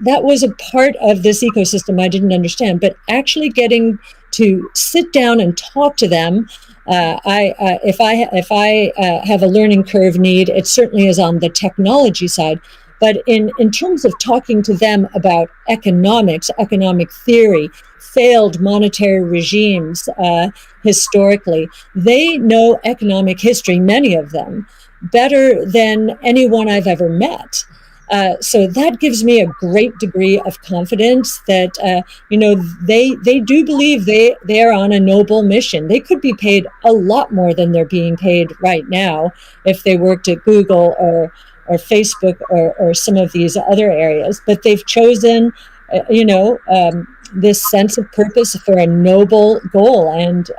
that was a part of this ecosystem I didn't understand, but actually getting to sit down and talk to them. If I have a learning curve need, it certainly is on the technology side. But in terms of talking to them about economics, economic theory, failed monetary regimes historically, they know economic history, many of them, better than anyone I've ever met. So that gives me a great degree of confidence that they do believe they are on a noble mission. They could be paid a lot more than they're being paid right now if they worked at Google or Facebook or some of these other areas. But they've chosen, this sense of purpose for a noble goal, and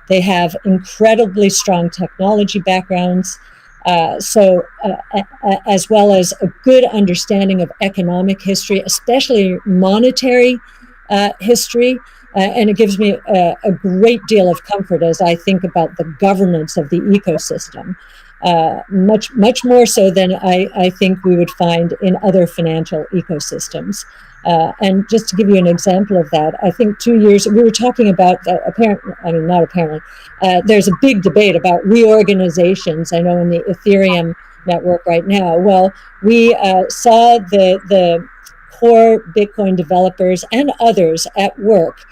they have incredibly strong technology backgrounds. As well as a good understanding of economic history, especially monetary history. And it gives me a great deal of comfort as I think about the governance of the ecosystem, much more so than I think we would find in other financial ecosystems. And just to give you an example of that, I think 2 years, we were talking about, there's a big debate about reorganizations, I know in the Ethereum network right now. Well, we saw the core Bitcoin developers and others at work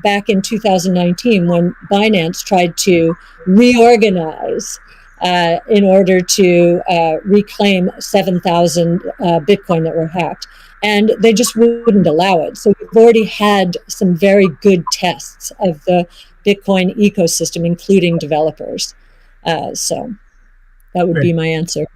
back in 2019 when Binance tried to reorganize in order to reclaim 7,000 Bitcoin that were hacked. And they just wouldn't allow it. So we've already had some very good tests of the Bitcoin ecosystem, including developers. So that would be my answer.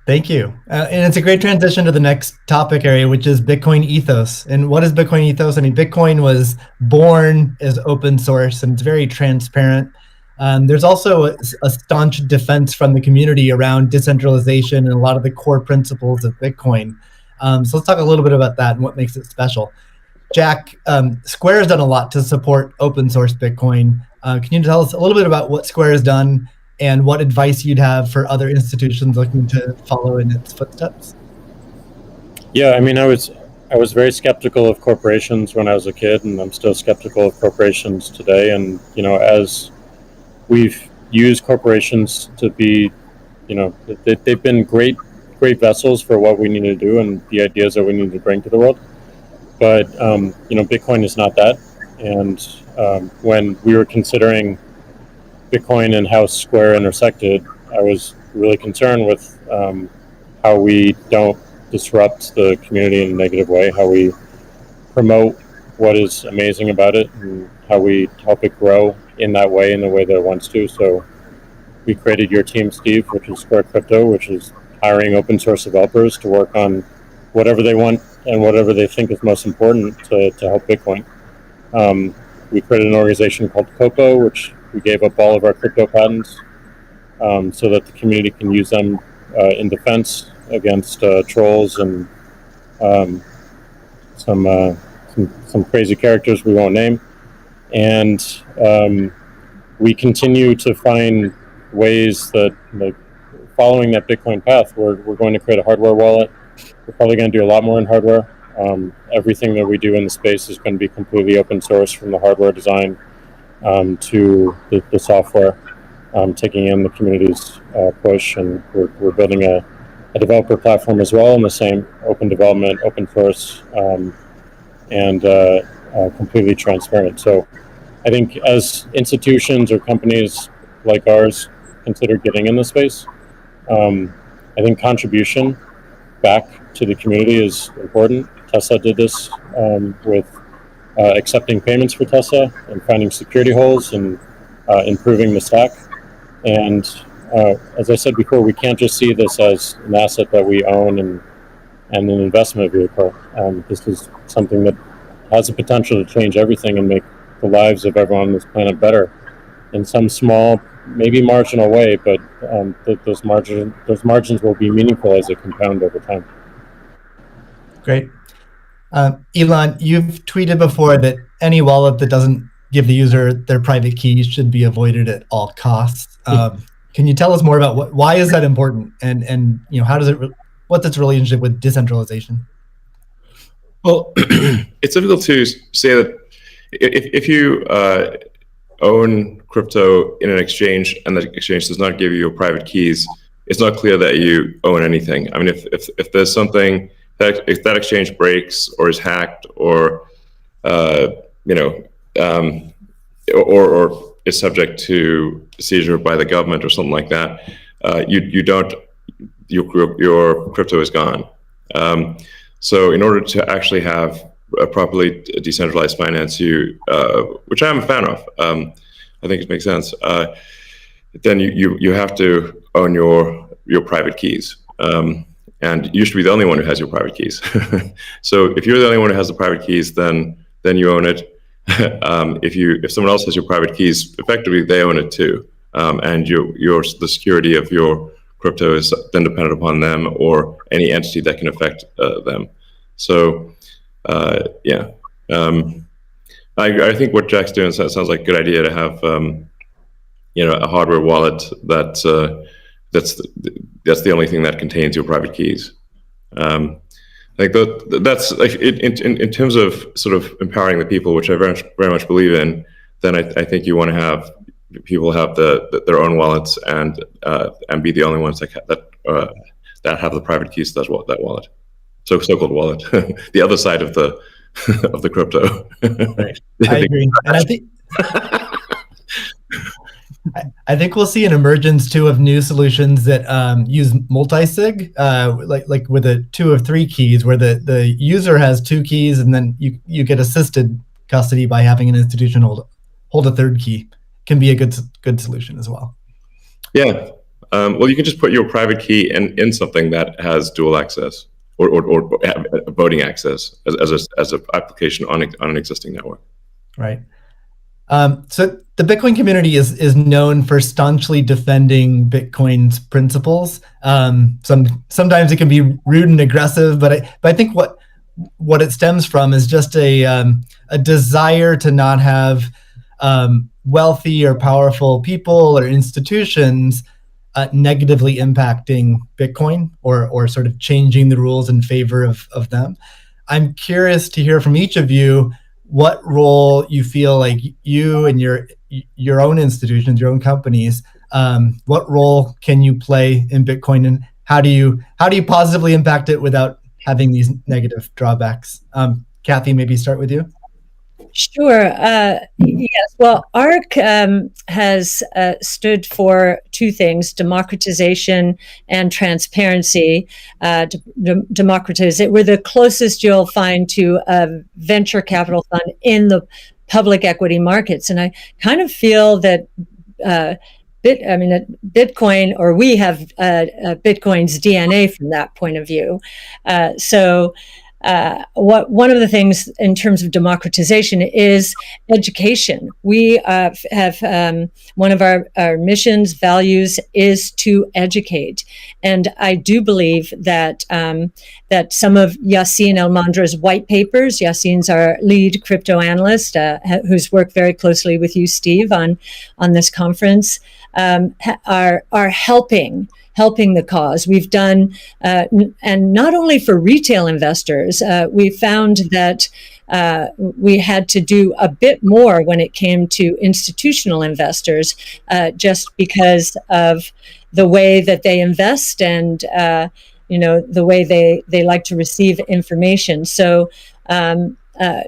Thank you. And it's a great transition to the next topic area, which is Bitcoin ethos. And what is Bitcoin ethos? I mean, Bitcoin was born as open source and it's very transparent. There's also a staunch defense from the community around decentralization and a lot of the core principles of Bitcoin. So let's talk a little bit about that and what makes it special. Jack, Square has done a lot to support open source Bitcoin. Can you tell us a little bit about what Square has done and what advice you'd have for other institutions looking to follow in its footsteps? Yeah, I mean, I was very skeptical of corporations when I was a kid, and I'm still skeptical of corporations today. And, as we've used corporations to be, they've been great vessels for what we need to do and the ideas that we need to bring to the world. But, Bitcoin is not that. And when we were considering Bitcoin and how Square intersected, I was really concerned with how we don't disrupt the community in a negative way, how we promote what is amazing about it, and how we help it grow in that way, in the way that it wants to. So we created your team, Steve, which is Square Crypto, which is hiring open source developers to work on whatever they want and whatever they think is most important to help Bitcoin. We created an organization called Copo, which we gave up all of our crypto patents so that the community can use them in defense against trolls and some crazy characters we won't name. And we continue to find ways that, following that Bitcoin path, we're going to create a hardware wallet. We're probably going to do a lot more in hardware. Everything that we do in the space is going to be completely open source, from the hardware design to the software, taking in the community's push. And we're building a developer platform as well in the same open development, open source, and completely transparent. So I think as institutions or companies like ours consider getting in the space, I think contribution back to the community is important. Tesla did this with accepting payments for Tesla and finding security holes and improving the stack. And as I said before, we can't just see this as an asset that we own and an investment vehicle. This is something that has the potential to change everything and make the lives of everyone on this planet better in some small, maybe marginal way, but those margins will be meaningful as they compound over time. Great. Elon, you've tweeted before that any wallet that doesn't give the user their private key should be avoided at all costs. Can you tell us more about why is that important, and how does what's its relationship with decentralization? Well, it's difficult to say that if you own crypto in an exchange and the exchange does not give you your private keys, it's not clear that you own anything. I mean, if there's something that if that exchange breaks or is hacked or or is subject to seizure by the government or something like that, your crypto is gone. So in order to actually have a properly decentralized finance, which I'm a fan of, I think it makes sense. Then you have to own your private keys, and you should be the only one who has your private keys. So if you're the only one who has the private keys, then you own it. If someone else has your private keys, effectively they own it too, and the security of your crypto is then dependent upon them or any entity that can affect them. So I think what Jack's doing sounds like a good idea to have a hardware wallet that's the only thing that contains your private keys. I think that's like in terms of sort of empowering the people, which I very much believe in. Then I think you want to have people have their own wallets and be the only ones that have the private keys to that wallet. So-called wallet, the other side of the of the crypto. Right. I agree, and I think we'll see an emergence too of new solutions that use multi-sig, like with a 2 or 3 keys, where the user has 2 keys, and then you get assisted custody by having an institution hold a 3rd key. Can be a good solution as well. Yeah. Well, you can just put your private key in something that has dual access or voting access as an application on an existing network. Right. So the Bitcoin community is known for staunchly defending Bitcoin's principles. Sometimes it can be rude and aggressive, but I think what it stems from is just a desire to not have wealthy or powerful people or institutions negatively impacting Bitcoin or sort of changing the rules in favor of them. I'm curious to hear from each of you what role you feel like you and your own institutions, your own companies, what role can you play in Bitcoin, and how do you positively impact it without having these negative drawbacks? Kathy, maybe start with you. Sure. Yes. Well, ARC has stood for 2 things: democratization and transparency. Democratize it. We're the closest you'll find to a venture capital fund in the public equity markets, and I kind of feel that Bitcoin, or we have Bitcoin's DNA from that point of view. One of the things in terms of democratization is education. We have one of our missions, values, is to educate, and I do believe that that some of Yassine El-Mandra's white papers. Yassine's our lead crypto analyst, who's worked very closely with you, Steve, on this conference, are helping the cause. We've done, and not only for retail investors, we found that we had to do a bit more when it came to institutional investors, just because of the way that they invest and the way they like to receive information. So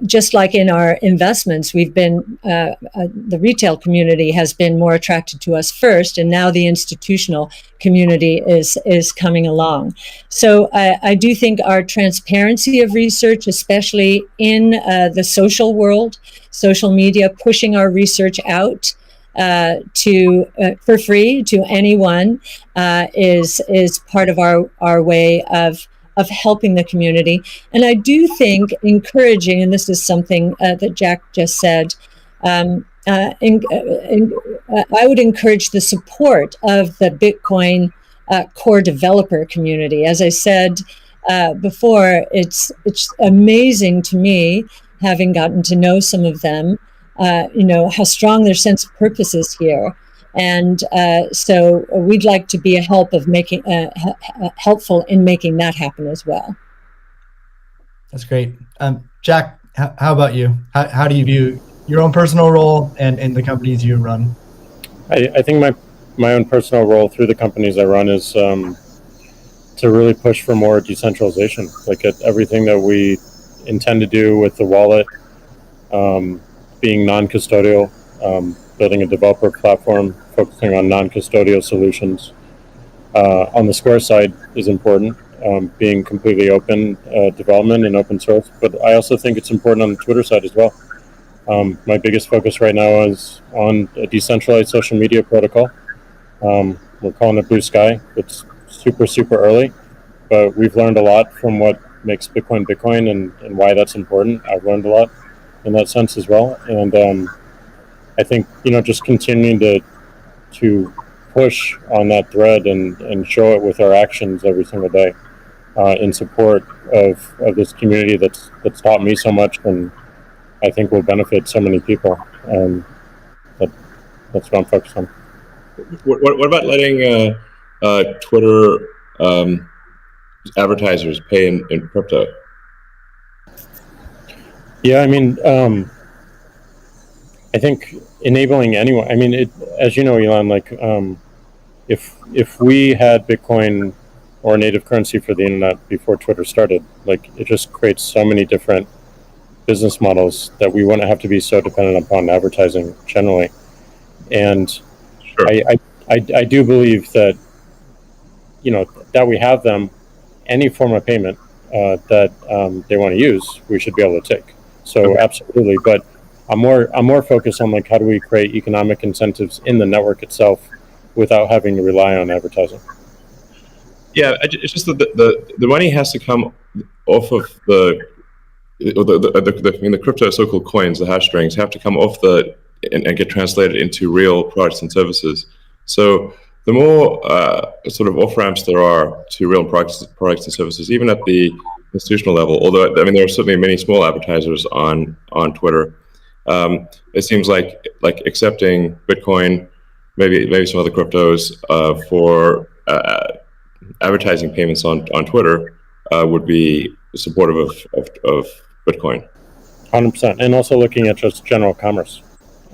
just like in our investments, we've been, the retail community has been more attracted to us first, and now the institutional community is coming along. So I do think our transparency of research, especially in the social world, social media, pushing our research out for free to anyone, is part of our way of helping the community. And I do think encouraging, and this is something that Jack just said, I would encourage the support of the Bitcoin core developer community. As I said before, it's amazing to me, having gotten to know some of them, how strong their sense of purpose is here. And so we'd like to be helpful in making that happen as well. That's great. Jack, how about you? How do you view your own personal role and the companies you run? I think my own personal role through the companies I run is to really push for more decentralization. Like at everything that we intend to do with the wallet, being non-custodial, building a developer platform, focusing on non-custodial solutions. On the Square side is important, being completely open development and open source. But I also think it's important on the Twitter side as well. My biggest focus right now is on a decentralized social media protocol. We're calling it Blue Sky. It's super early, but we've learned a lot from what makes Bitcoin Bitcoin and why that's important. I've learned a lot in that sense as well. And I think, just continuing to push on that thread and show it with our actions every single day in support of this community that's taught me so much and I think will benefit so many people. That's what I'm focused on. What about letting Twitter advertisers pay in crypto? Yeah, I think enabling anyone. As you know, Elon, if we had Bitcoin or native currency for the internet before Twitter started, it just creates so many different business models that we wouldn't have to be so dependent upon advertising generally. And sure. I do believe that that we have them, any form of payment that they want to use, we should be able to take. So okay. Absolutely, but I'm more focused on how do we create economic incentives in the network itself without having to rely on advertising. Yeah, it's just that the money has to come off of the crypto so-called coins, the hash strings, have to come off and get translated into real products and services. So the more sort of off-ramps there are to real products and services, even at the institutional level, although there are certainly many small advertisers on Twitter, it seems like accepting Bitcoin, maybe some other cryptos for advertising payments on Twitter would be supportive of Bitcoin. 100%, and also looking at just general commerce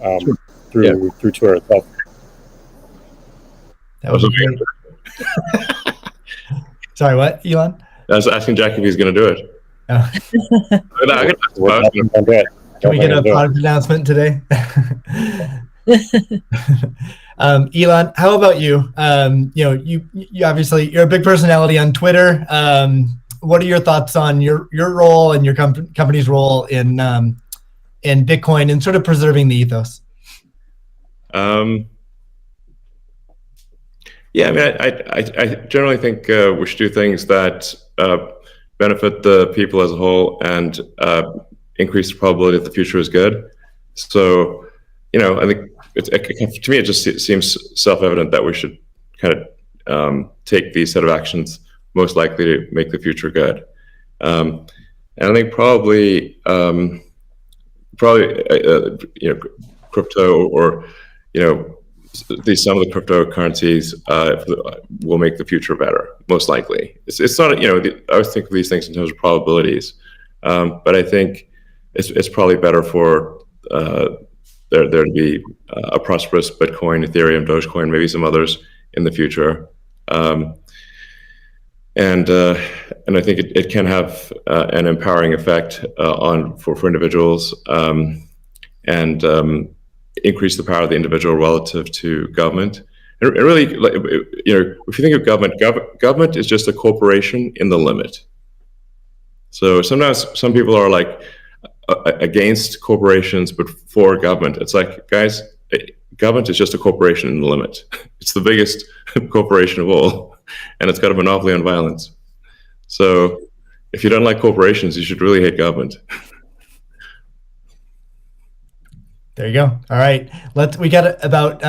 Sure. through Twitter itself. That was great. Sorry, what, Elon? I was asking Jack if he's going to do it. Oh. Can we get a product announcement today? Elon, how about you? You obviously you're a big personality on Twitter. What are your thoughts on your role and your company's role in Bitcoin and sort of preserving the ethos? Yeah, I generally think we should do things that benefit the people as a whole and increase the probability that the future is good. So, I think to me it just seems self-evident that we should kind of take these set of actions most likely to make the future good. And I think probably crypto or some of the cryptocurrencies will make the future better, most likely. It's not, I always think of these things in terms of probabilities, but I think it's probably better for there to be a prosperous Bitcoin, Ethereum, Dogecoin, maybe some others in the future. And I think it can have an empowering effect for individuals and increase the power of the individual relative to government. And really, if you think of government is just a corporation in the limit. So sometimes some people are against corporations but for government. It's like, guys, government is just a corporation in the limit. It's the biggest corporation of all, and it's got a monopoly on violence. So if you don't like corporations, you should really hate government. There you go. All right. We got about,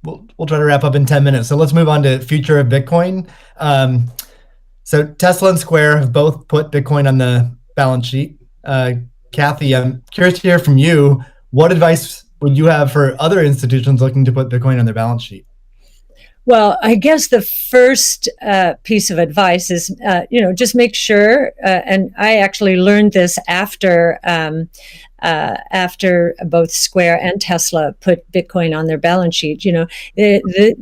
we'll try to wrap up in 10 minutes. So let's move on to future of Bitcoin. So Tesla and Square have both put Bitcoin on the balance sheet. Kathy, I'm curious to hear from you. What advice would you have for other institutions looking to put Bitcoin on their balance sheet? Well, I guess the first piece of advice is, just make sure, and I actually learned this after both Square and Tesla put Bitcoin on their balance sheet. The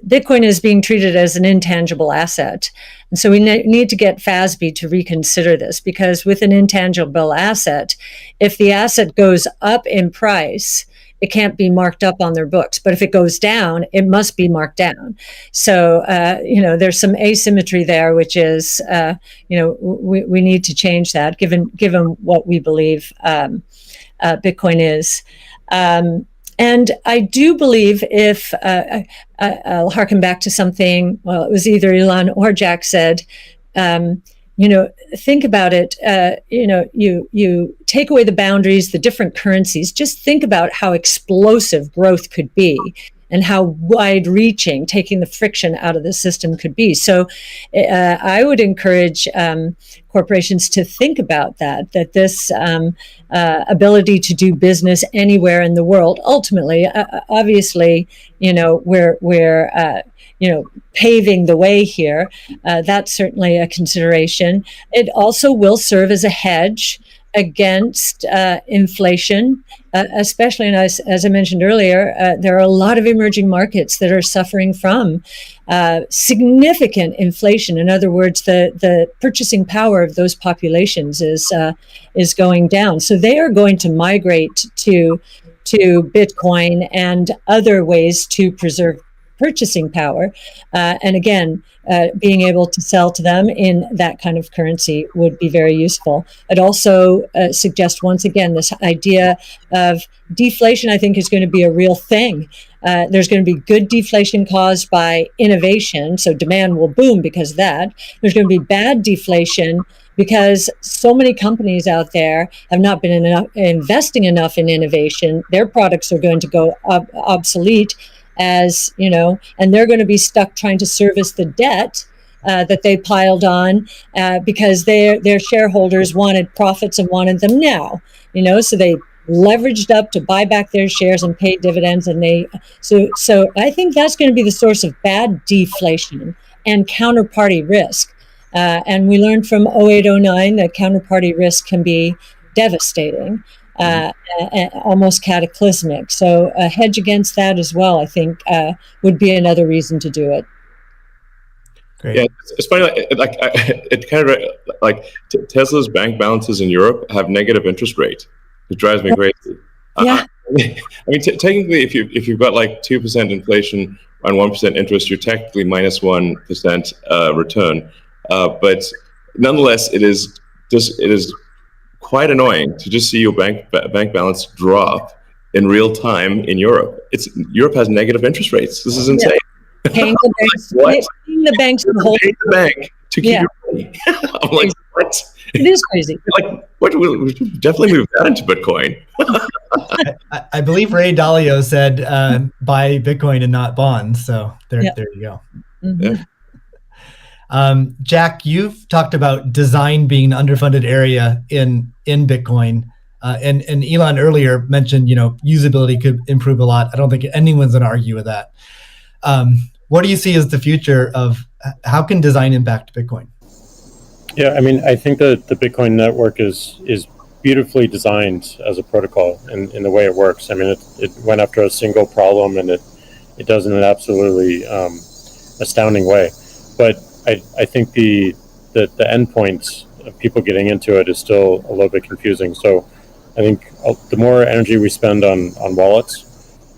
Bitcoin is being treated as an intangible asset. And so we need to get FASB to reconsider this, because with an intangible asset, if the asset goes up in price, it can't be marked up on their books. But if it goes down, it must be marked down. So, there's some asymmetry there, which is, we need to change that given what we believe Bitcoin is. And I do believe if I'll harken back to something, well, it was either Elon or Jack said, think about it. You take away the boundaries, the different currencies. Just think about how explosive growth could be, and how wide-reaching taking the friction out of the system could be. So, I would encourage corporations to think about that this ability to do business anywhere in the world. Ultimately, obviously, we're paving the way here. That's certainly a consideration. It also will serve as a hedge against inflation, especially, and as I mentioned earlier, there are a lot of emerging markets that are suffering from significant inflation. In other words, the purchasing power of those populations is going down. So they are going to migrate to Bitcoin and other ways to preserve purchasing power. And again, being able to sell to them in that kind of currency would be very useful. I'd also suggest, once again, this idea of deflation, I think, is going to be a real thing. There's going to be good deflation caused by innovation, so demand will boom because of that. There's going to be bad deflation because so many companies out there have not been investing enough in innovation. Their products are going to go obsolete, and they're going to be stuck trying to service the debt that they piled on because their shareholders wanted profits and wanted them now. So they leveraged up to buy back their shares and pay dividends, and so I think that's going to be the source of bad deflation and counterparty risk. And we learned from 0809 that counterparty risk can be devastating. Almost cataclysmic. So a hedge against that as well, I think, would be another reason to do it. Great. Yeah, it's funny. It kind of like Tesla's bank balances in Europe have negative interest rate. It drives me crazy. Yeah. I mean, technically, if you've got like 2% inflation on 1% interest, you're technically minus 1% return. But nonetheless, it is quite annoying to just see your bank balance drop in real time in Europe. Europe has negative interest rates. This is insane. Yeah. Paying the banks, paying the banks to hold the bank to keep your money. I'm like, what? It is crazy. Like, what? We should definitely move that into Bitcoin. I believe Ray Dalio said, "Buy Bitcoin and not bonds." So there you go. Mm-hmm. Yeah. Jack, you've talked about design being an underfunded area in Bitcoin, and Elon earlier mentioned usability could improve a lot. I don't think anyone's going to argue with that. What do you see as the future of how can design impact Bitcoin? Yeah, I mean, I think that the Bitcoin network is beautifully designed as a protocol in the way it works. I mean, it went after a single problem, and it does in an absolutely astounding way. But I think the endpoints of people getting into it is still a little bit confusing. So I think the more energy we spend on wallets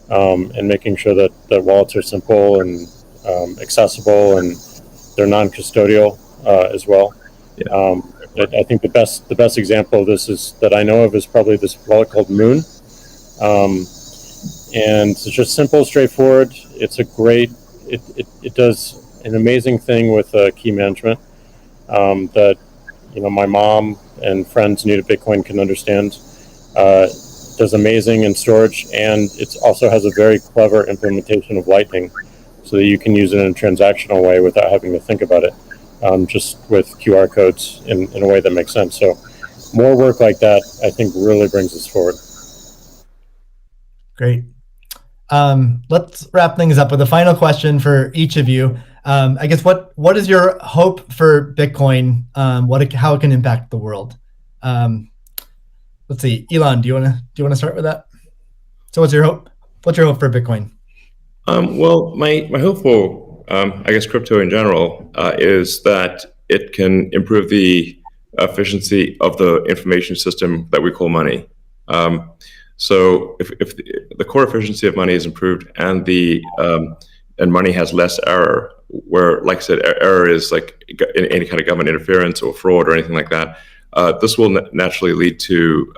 and making sure that wallets are simple and accessible and they're non-custodial as well. Yeah. I think the best example of this that I know of is probably this wallet called Moon. And it's just simple, straightforward. It's it does an amazing thing with key management that my mom and friends new to Bitcoin can understand. Does amazing in storage, and it also has a very clever implementation of Lightning, so that you can use it in a transactional way without having to think about it, just with QR codes in a way that makes sense. So more work like that, I think, really brings us forward. Great. let's wrap things up with a final question for each of you. I guess what is your hope for Bitcoin? How it can impact the world? Let's see, Elon, do you want to start with that? So what's your hope? What's your hope for Bitcoin? Well, my hope for, I guess, crypto in general is that it can improve the efficiency of the information system that we call money. So if the core efficiency of money is improved and money has less error, where, like I said, error is like any kind of government interference or fraud or anything like that, this will naturally lead to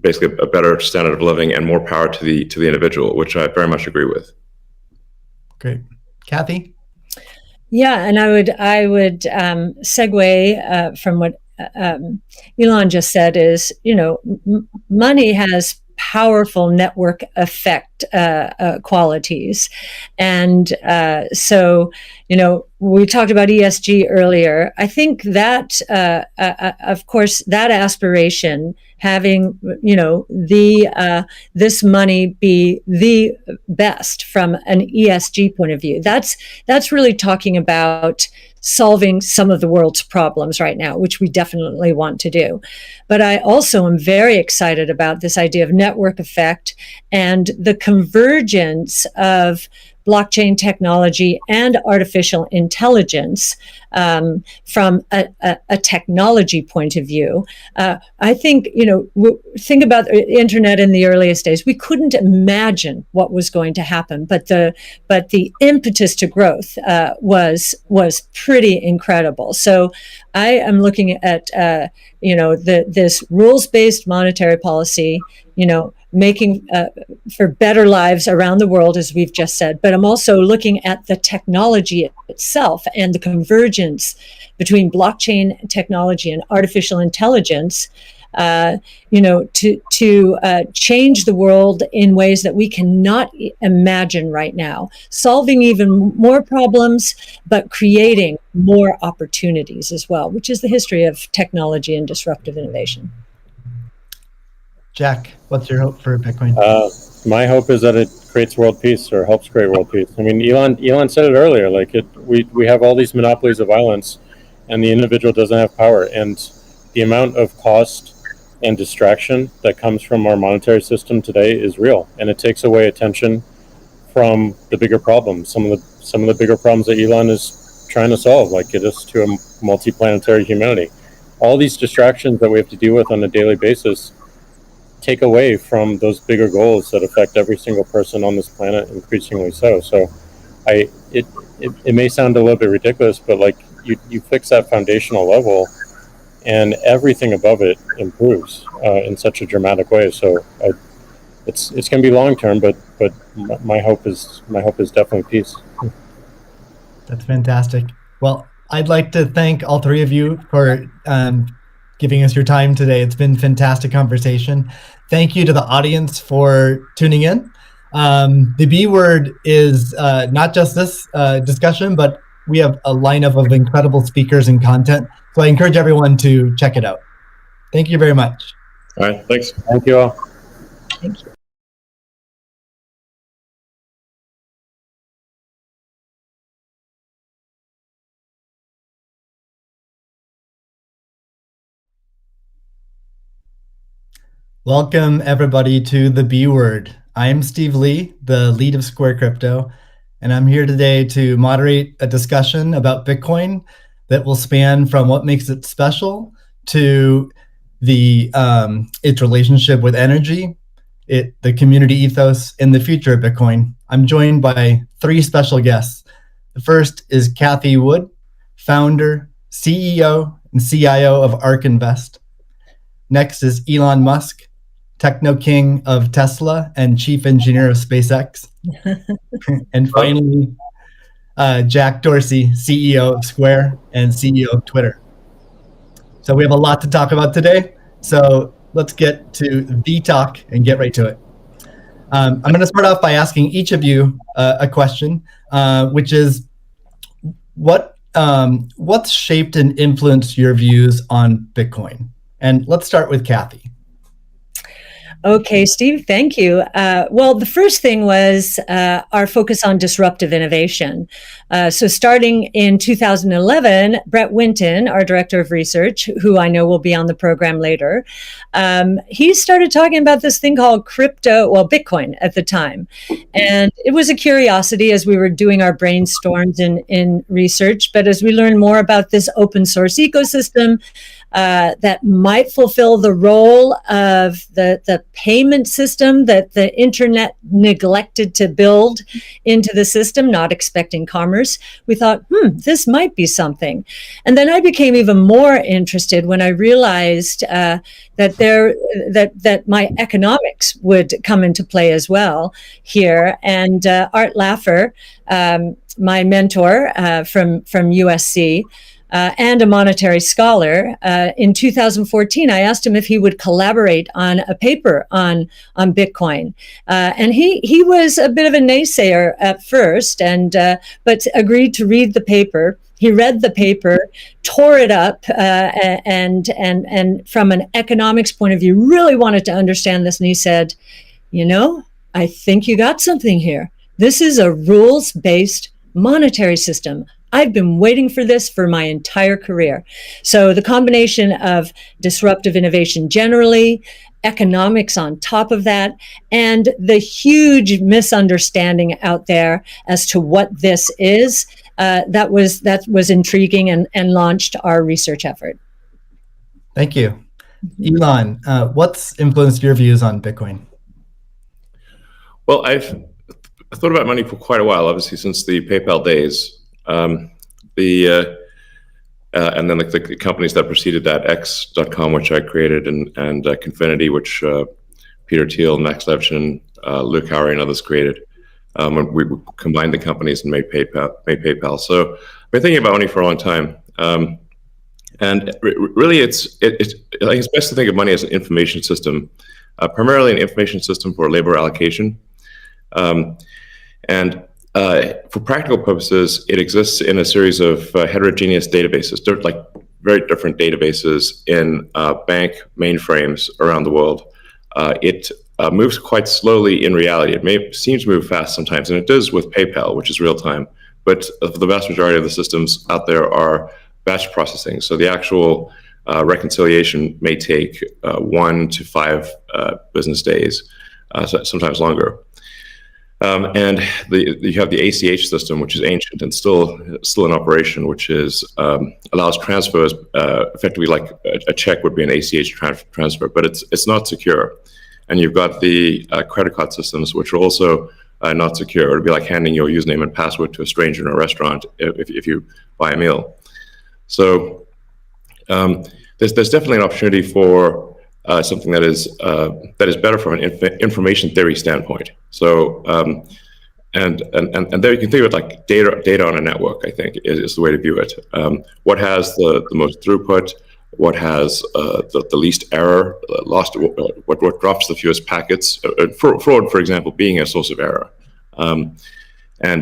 basically a better standard of living and more power to the individual, which I very much agree with. Great. Kathy? Yeah, and I would segue from what Elon just said is, money has powerful network effect qualities. And so, we talked about ESG earlier. I think that, of course, that aspiration, having, this money be the best from an ESG point of view, that's really talking about solving some of the world's problems right now, which we definitely want to do. But I also am very excited about this idea of network effect and the convergence of blockchain technology and artificial intelligence from a technology point of view. I think, think about the internet in the earliest days. We couldn't imagine what was going to happen, but the impetus to growth was pretty incredible. So I am looking at this rules-based monetary policy, making for better lives around the world, as we've just said. But I'm also looking at the technology itself and the convergence between blockchain technology and artificial intelligence, to change the world in ways that we cannot imagine right now, solving even more problems, but creating more opportunities as well, which is the history of technology and disruptive innovation. Jack, what's your hope for Bitcoin? My hope is that it creates world peace or helps create world peace. I mean, Elon said it earlier, like we have all these monopolies of violence and the individual doesn't have power. And the amount of cost and distraction that comes from our monetary system today is real. And it takes away attention from the bigger problems, some of the bigger problems that Elon is trying to solve, like get us to a multi-planetary humanity. All these distractions that we have to deal with on a daily basis take away from those bigger goals that affect every single person on this planet, increasingly so. So it may sound a little bit ridiculous, but like you fix that foundational level and everything above it improves in such a dramatic way. So it's going to be long term, but my hope is definitely peace. That's fantastic. Well, I'd like to thank all three of you for giving us your time today. It's been a fantastic conversation. Thank you to the audience for tuning in. The B word is not just this discussion, but we have a lineup of incredible speakers and content. So I encourage everyone to check it out. Thank you very much. All right, thanks. Thank you all. Thank you. Welcome everybody to the B word. I'm Steve Lee, the lead of Square Crypto, and I'm here today to moderate a discussion about Bitcoin that will span from what makes it special to its relationship with energy, the community ethos, and the future of Bitcoin. I'm joined by three special guests. The first is Cathie Wood, founder, CEO, and CIO of ARK Invest. Next is Elon Musk, techno king of Tesla and chief engineer of SpaceX. And finally, Jack Dorsey, CEO of Square and CEO of Twitter. So we have a lot to talk about today. So let's get to the talk and get right to it. I'm going to start off by asking each of you a question, which is what's shaped and influenced your views on Bitcoin? And let's start with Cathie. Okay, Steve, thank you. Well, the first thing was our focus on disruptive innovation. So starting in 2011, Brett Winton, our director of research, who I know will be on the program later, he started talking about this thing called Bitcoin at the time. And it was a curiosity as we were doing our brainstorms in research. But as we learned more about this open source ecosystem, that might fulfill the role of the payment system that the internet neglected to build into the system, not expecting commerce. We thought, this might be something. And then I became even more interested when I realized that my economics would come into play as well here. And Art Laffer, my mentor from USC, and a monetary scholar. In 2014, I asked him if he would collaborate on a paper on Bitcoin. And he was a bit of a naysayer at first, but agreed to read the paper. He read the paper, tore it up, and from an economics point of view, really wanted to understand this. And he said, I think you got something here. This is a rules-based monetary system. I've been waiting for this for my entire career. So the combination of disruptive innovation generally, economics on top of that, and the huge misunderstanding out there as to what this is, that was intriguing and launched our research effort. Thank you. Elon, what's influenced your views on Bitcoin? Well, I've thought about money for quite a while, obviously since the PayPal days. And then the companies that preceded that, X.com, which I created, and Confinity, which Peter Thiel, Max Levchin, Luke Howry, and others created. When we combined the companies and made PayPal. So I've been thinking about money for a long time. And really, I think it's best to think of money as an information system, primarily an information system for labor allocation. For practical purposes, it exists in a series of heterogeneous databases, very different databases in bank mainframes around the world. It moves quite slowly in reality. It seems to move fast sometimes, and it does with PayPal, which is real time. But the vast majority of the systems out there are batch processing. So the actual reconciliation may take 1 to 5 business days, sometimes longer. And you have the ACH system, which is ancient and still in operation, which allows transfers effectively like a check would be an ACH transfer, but it's not secure. And you've got the credit card systems, which are also not secure. It would be like handing your username and password to a stranger in a restaurant if you buy a meal. So there's definitely an opportunity for something that is better from an information theory standpoint. So and there you can think of it like data on a network. I think is the way to view it. What has the most throughput? What has the least error? What drops the fewest packets? Fraud, for example, being a source of error. And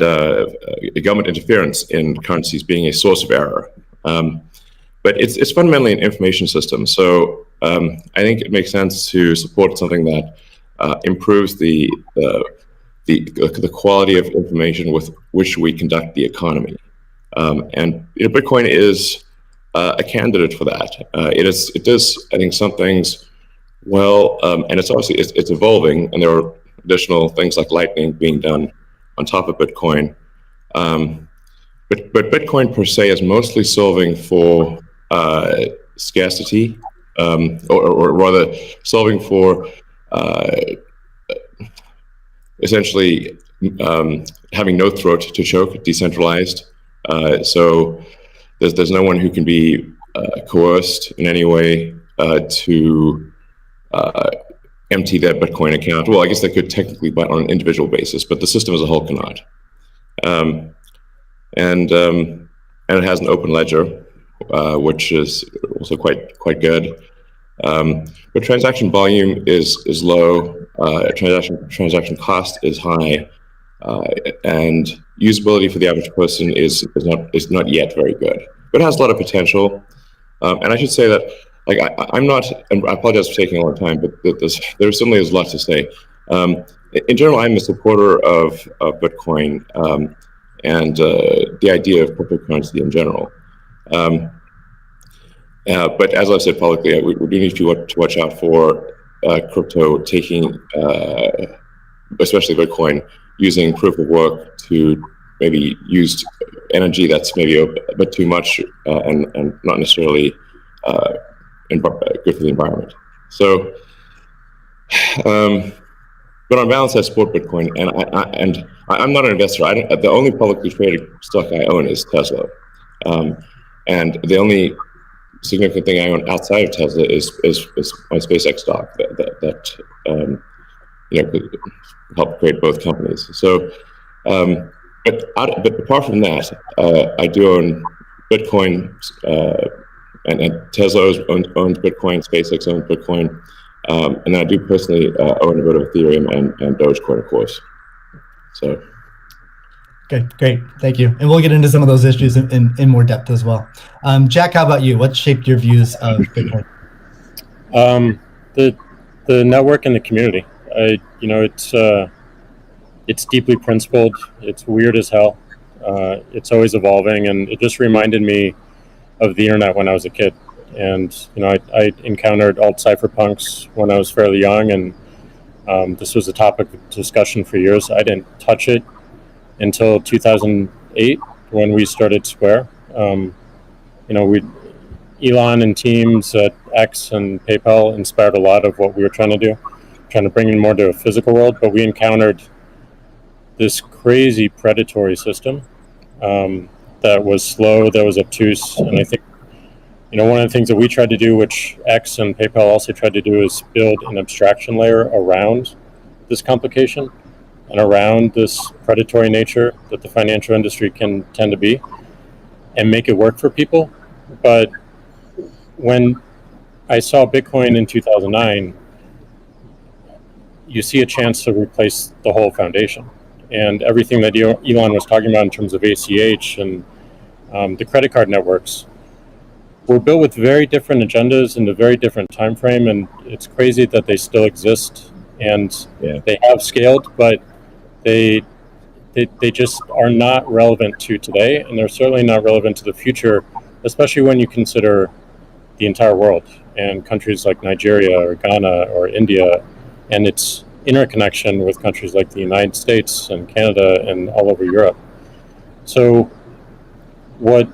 government interference in currencies being a source of error. But it's fundamentally an information system. So I think it makes sense to support something that improves the quality of information with which we conduct the economy. And Bitcoin is a candidate for that. It does, I think, some things well, and it's obviously it's evolving, and there are additional things like Lightning being done on top of Bitcoin. But Bitcoin per se is mostly solving for scarcity, or rather solving for essentially having no throat to choke, decentralized. So there's no one who can be coerced in any way to empty their Bitcoin account. Well, I guess they could technically, but on an individual basis, but the system as a whole cannot. And it has an open ledger, which is also quite good. But transaction volume is low. Transaction cost is high, and usability for the average person is not yet very good. But it has a lot of potential. And I should say that I'm not, and I apologize for taking a long time, but there certainly is a lot to say. In general, I'm a supporter of Bitcoin and the idea of cryptocurrency in general. But as I've said publicly, we do need to watch out for crypto taking, especially Bitcoin, using proof of work to maybe use energy that's maybe a bit too much and not necessarily good for the environment. So, but on balance, I support Bitcoin, and I'm not an investor. The only publicly traded stock I own is Tesla, and the only significant thing I own outside of Tesla is my SpaceX stock that could help create both companies. So, but apart from that, I do own Bitcoin, and Tesla owns Bitcoin, SpaceX owns Bitcoin, and I do personally own a bit of Ethereum and Dogecoin, of course. So. Okay, great, thank you. And we'll get into some of those issues in more depth as well. Jack, how about you? What shaped your views of Bitcoin? The network and the community. It's deeply principled. It's weird as hell. It's always evolving, and it just reminded me of the internet when I was a kid. And I encountered alt cypherpunks when I was fairly young, and this was a topic of discussion for years. I didn't touch it until 2008 when we started Square. Elon and teams at X and PayPal inspired a lot of what we were trying to do, trying to bring in more to a physical world. But we encountered this crazy predatory system that was slow, that was obtuse, and I think one of the things that we tried to do, which X and PayPal also tried to do, is build an abstraction layer around this complication and around this predatory nature that the financial industry can tend to be, and make it work for people. But when I saw Bitcoin in 2009, you see a chance to replace the whole foundation. And everything that Elon was talking about in terms of ACH and the credit card networks were built with very different agendas in a very different time frame, and it's crazy that they still exist, and they have scaled, but they just are not relevant to today, and they're certainly not relevant to the future, especially when you consider the entire world and countries like Nigeria or Ghana or India, and its interconnection with countries like the United States and Canada and all over Europe. So what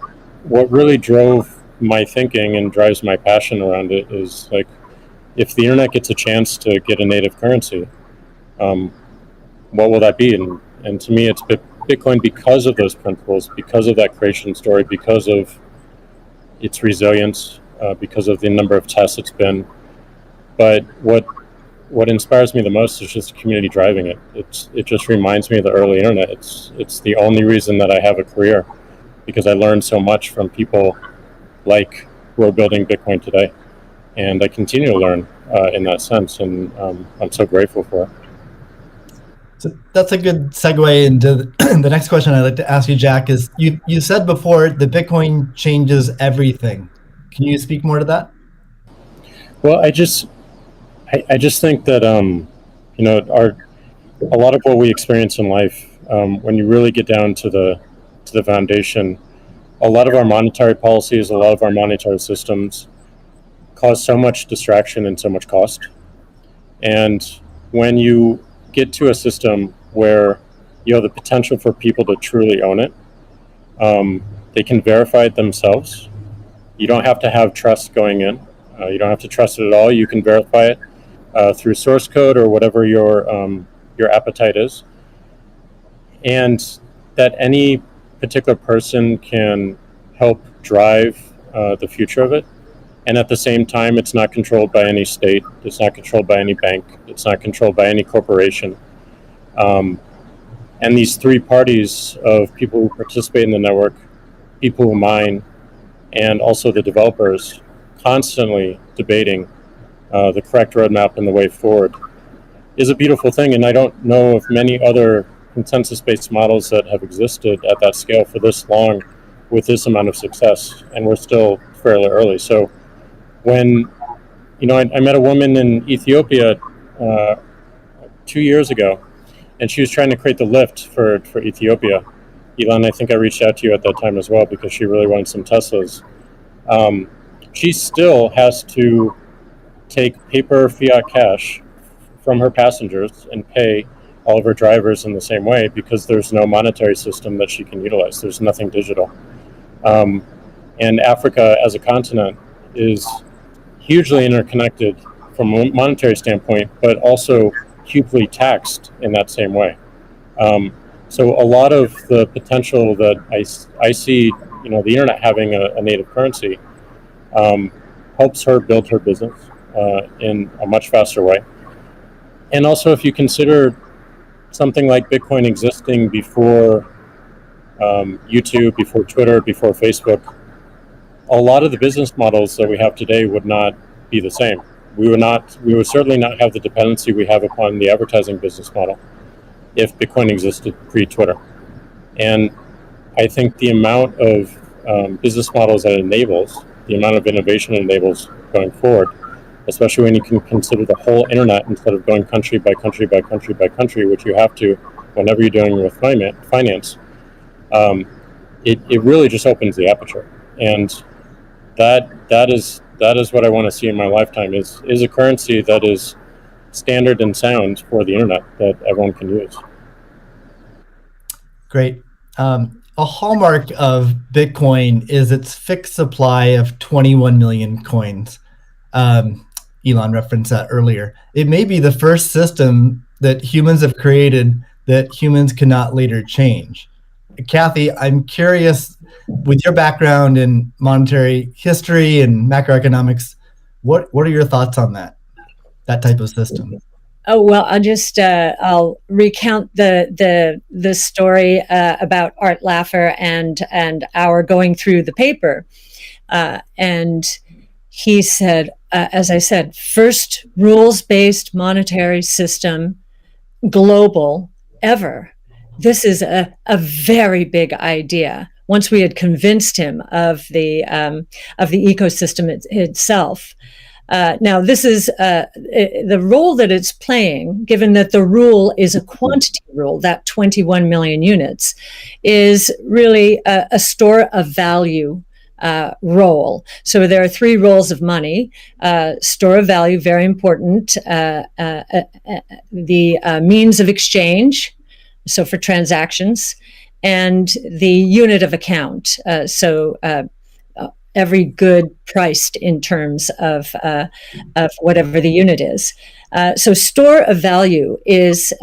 really drove my thinking and drives my passion around it is, like, if the internet gets a chance to get a native currency, what will that be? And to me, it's Bitcoin because of those principles, because of that creation story, because of its resilience, because of the number of tests it's been. But what inspires me the most is just the community driving it. It just reminds me of the early internet. It's the only reason that I have a career, because I learned so much from people like who are building Bitcoin today, and I continue to learn in that sense, and I'm so grateful for it. So that's a good segue into the next question I'd like to ask you, Jack. Is you said before that Bitcoin changes everything. Can you speak more to that? Well, I just think that a lot of what we experience in life, when you really get down to the foundation, a lot of our monetary policies, a lot of our monetary systems cause so much distraction and so much cost. And when you get to a system where you have the potential for people to truly own it, they can verify it themselves. You don't have to have trust going in. You don't have to trust it at all. You can verify it through source code or whatever your appetite is. And that any particular person can help drive the future of it. And at the same time, it's not controlled by any state. It's not controlled by any bank. It's not controlled by any corporation. And these three parties of people who participate in the network, people who mine, and also the developers, constantly debating the correct roadmap and the way forward, is a beautiful thing. And I don't know of many other consensus-based models that have existed at that scale for this long with this amount of success, and we're still fairly early. So When, I met a woman in Ethiopia 2 years ago, and she was trying to create the lift for Ethiopia. Elon, I think I reached out to you at that time as well because she really wanted some Teslas. She still has to take paper fiat cash from her passengers and pay all of her drivers in the same way because there's no monetary system that she can utilize. There's nothing digital. And Africa as a continent is hugely interconnected from a monetary standpoint, but also hugely taxed in that same way. So a lot of the potential that I see, the internet having a native currency helps her build her business in a much faster way. And also, if you consider something like Bitcoin existing before YouTube, before Twitter, before Facebook, a lot of the business models that we have today would not be the same. We would certainly not have the dependency we have upon the advertising business model if Bitcoin existed pre-Twitter. And I think the amount of business models that it enables, the amount of innovation it enables going forward, especially when you can consider the whole internet instead of going country by country by country by country, which you have to whenever you're dealing with finance, it really just opens the aperture. And that is what I want to see in my lifetime is a currency that is standard and sound for the internet that everyone can use. Great. A hallmark of Bitcoin is its fixed supply of 21 million coins. Elon referenced that earlier. It may be the first system that humans have created that humans cannot later change. Kathy, I'm curious, with your background in monetary history and macroeconomics, what are your thoughts on that type of system? Oh, well, I'll recount the story about Art Laffer and our going through the paper. And he said, as I said, first rules-based monetary system, global, ever. This is a very big idea. Once we had convinced him of the ecosystem itself. Now, this is the role that it's playing, given that the rule is a quantity rule, that 21 million units, is really a store of value role. So there are three roles of money. Store of value, very important. The means of exchange, so for transactions, and the unit of account. Every good priced in terms of whatever the unit is. So store of value is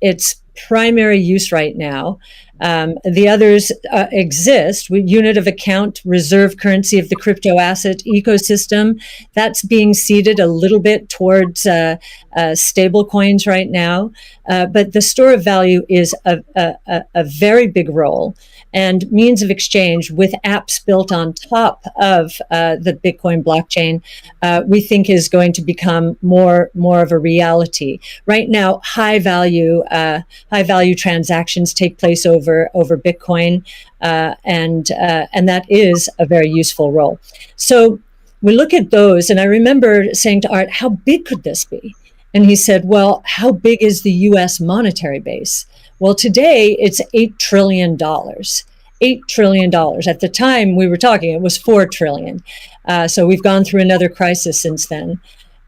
its primary use right now. The others exist. Unit of account, reserve currency of the crypto asset ecosystem. That's being seeded a little bit towards stable coins right now. But the store of value is a very big role. And means of exchange with apps built on top of the Bitcoin blockchain, we think is going to become more of a reality. Right now, high value transactions take place over Bitcoin, and that is a very useful role. So we look at those, and I remember saying to Art, "How big could this be?" And he said, "Well, how big is the U.S. monetary base?" Well, today it's $8 trillion. $8 trillion. At the time we were talking, it was $4 trillion. So we've gone through another crisis since then.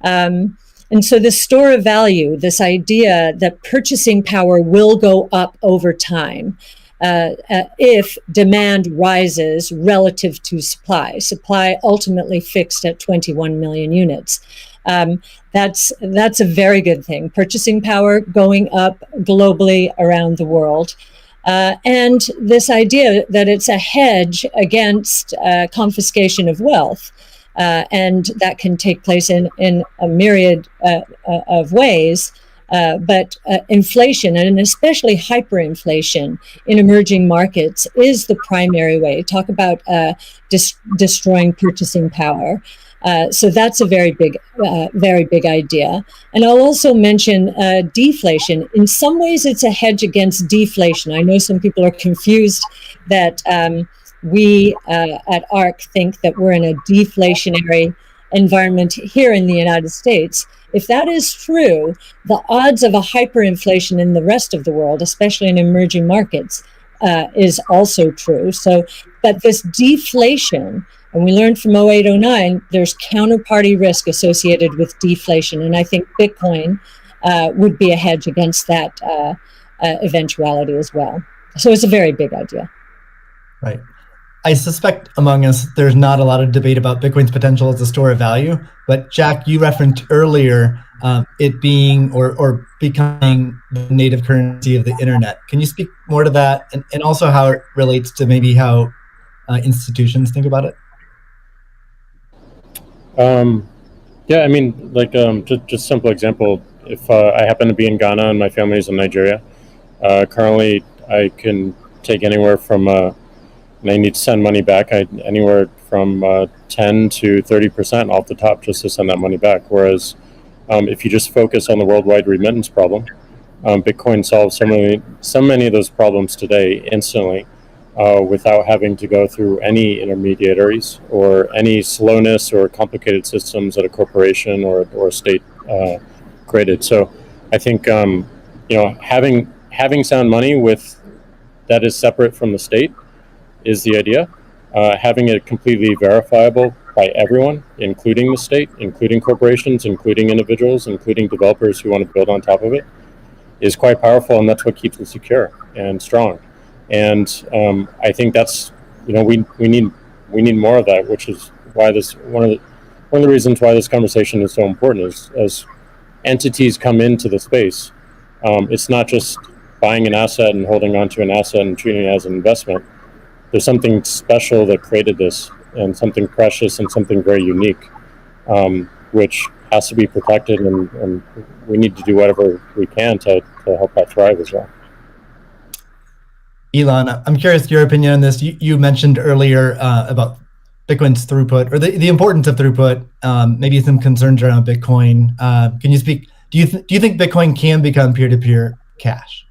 And so this store of value, this idea that purchasing power will go up over time if demand rises relative to supply ultimately fixed at 21 million units. That's a very good thing. Purchasing power going up globally around the world. And this idea that it's a hedge against confiscation of wealth. And that can take place in a myriad of ways. But inflation, and especially hyperinflation in emerging markets, is the primary way. Talk about destroying purchasing power. So that's a very big idea. And I'll also mention deflation. In some ways, it's a hedge against deflation. I know some people are confused that we at ARC think that we're in a deflationary environment here in the United States. If that is true, the odds of a hyperinflation in the rest of the world, especially in emerging markets, is also true. So, but this deflation, and we learned from 08, 09, there's counterparty risk associated with deflation. And I think Bitcoin would be a hedge against that eventuality as well. So it's a very big idea. Right. I suspect among us, there's not a lot of debate about Bitcoin's potential as a store of value. But Jack, you referenced earlier it being or becoming the native currency of the internet. Can you speak more to that, and also how it relates to maybe how institutions think about it? Yeah, I mean, like just simple example. If I happen to be in Ghana and my family is in Nigeria, currently I can take anywhere from and I need to send money back, anywhere from 10 to 30% off the top just to send that money back. Whereas if you just focus on the worldwide remittance problem, Bitcoin solves so many of those problems today instantly without having to go through any intermediaries or any slowness or complicated systems that a corporation or a state created. So I think having sound money with that is separate from the state is the idea. Having it completely verifiable by everyone, including the state, including corporations, including individuals, including developers who want to build on top of it, is quite powerful, and that's what keeps it secure and strong. And I think that's we need more of that, which is why this one of the reasons why this conversation is so important is as entities come into the space, it's not just buying an asset and holding on to an asset and treating it as an investment. There's something special that created this, and something precious and something very unique, which has to be protected, and we need to do whatever we can to help that thrive as well. Elon, I'm curious your opinion on this. You mentioned earlier about Bitcoin's throughput, or the importance of throughput, maybe some concerns around Bitcoin. Can you speak? Do you think Bitcoin can become peer-to-peer cash?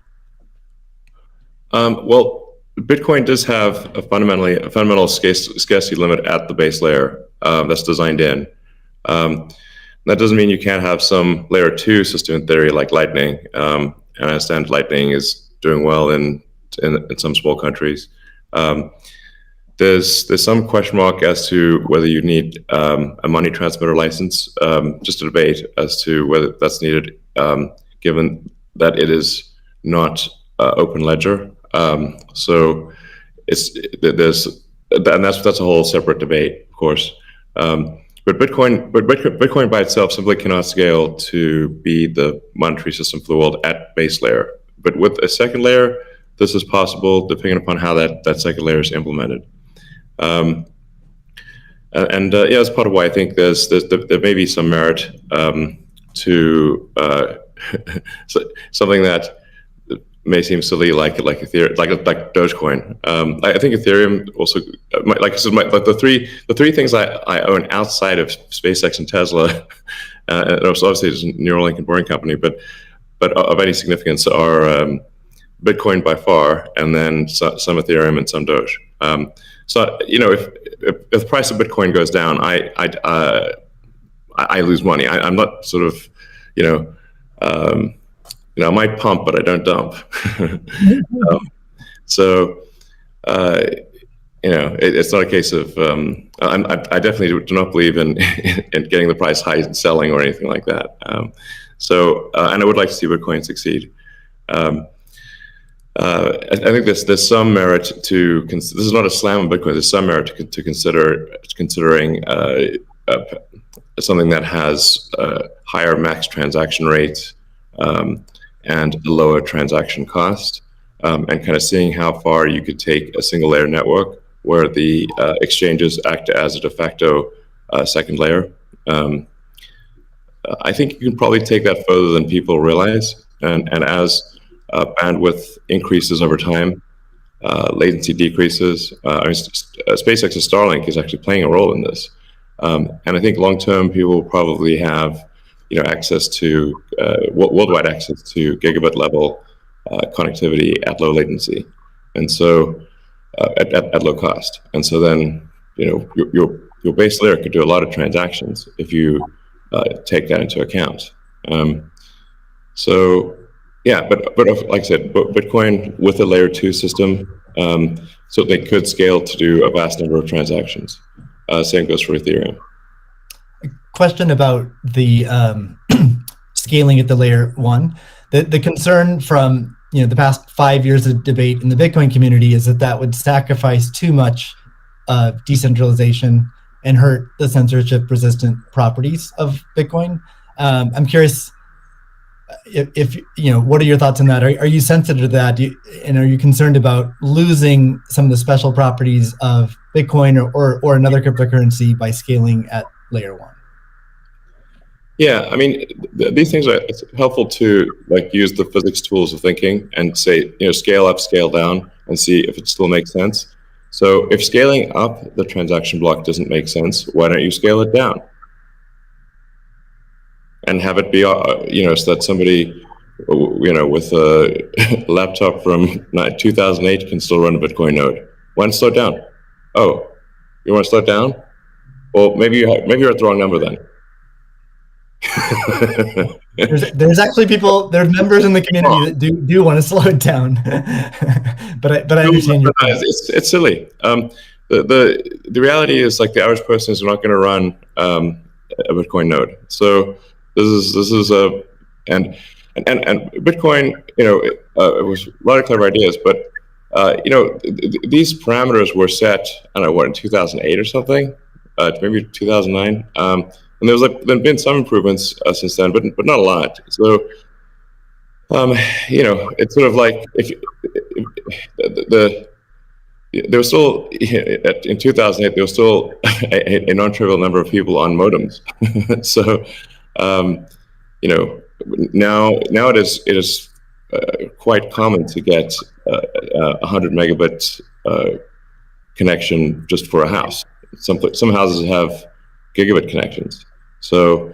Well, Bitcoin does have a fundamental scarcity limit at the base layer that's designed in. That doesn't mean you can't have some layer 2 system in theory like Lightning. And I understand Lightning is doing well in some small countries. There's some question mark as to whether you need a money transmitter license. Just a debate as to whether that's needed, given that it is not open ledger. So that's a whole separate debate, of course. But Bitcoin by itself simply cannot scale to be the monetary system for the world at base layer. But with a second layer, this is possible depending upon how that second layer is implemented. Yeah, that's part of why I think there may be some merit to something that may seem silly, like Ethereum, like Dogecoin. I think Ethereum also, like I said, the three things I own outside of SpaceX and Tesla, and obviously it's a Neuralink and Boring Company, but of any significance are Bitcoin by far, and then some Ethereum and some Doge. So if the price of Bitcoin goes down, I lose money. I'm not sort of I might pump, but I don't dump. It's not a case of. I definitely do not believe in getting the price high and selling or anything like that. And I would like to see Bitcoin succeed. I think there's some merit to. This is not a slam on Bitcoin. There's some merit to considering something that has higher max transaction rates. And a lower transaction cost, and kind of seeing how far you could take a single layer network where the exchanges act as a de facto second layer. I think you can probably take that further than people realize, and as bandwidth increases over time, latency decreases. SpaceX's Starlink is actually playing a role in this, and I think long term people will probably have access to worldwide access to gigabit level connectivity at low latency, and so at low cost. And so then your your base layer could do a lot of transactions if you take that into account. So yeah, but like I said, Bitcoin with a layer 2 system, so they could scale to do a vast number of transactions. Same goes for Ethereum. Question about the scaling at the layer 1. The concern from the past 5 years of debate in the Bitcoin community is that would sacrifice too much decentralization and hurt the censorship-resistant properties of Bitcoin. I'm curious if what are your thoughts on that? Are you sensitive to that? And are you concerned about losing some of the special properties of Bitcoin or another cryptocurrency by scaling at layer 1? Yeah, I mean, these things it's helpful to use the physics tools of thinking and say, scale up, scale down, and see if it still makes sense. So if scaling up the transaction block doesn't make sense, why don't you scale it down? And have it be, so that somebody, with a laptop from 2008 can still run a Bitcoin node. Why not slow it down? Oh, you want to slow it down? Well, maybe you're at the wrong number then. there's actually there's members in the community that do want to slow it down, but I understand your point. It's silly. The reality is the average person is not going to run a Bitcoin node. So this is and Bitcoin, it was a lot of clever ideas, but these parameters were set, I don't know, in 2008 or something, maybe 2009. And there's been some improvements since then, but not a lot. So, it's sort of there was still in 2008 there was still a non-trivial number of people on modems. So, now it is quite common to get 100 megabit connection just for a house. Some houses have gigabit connections. So,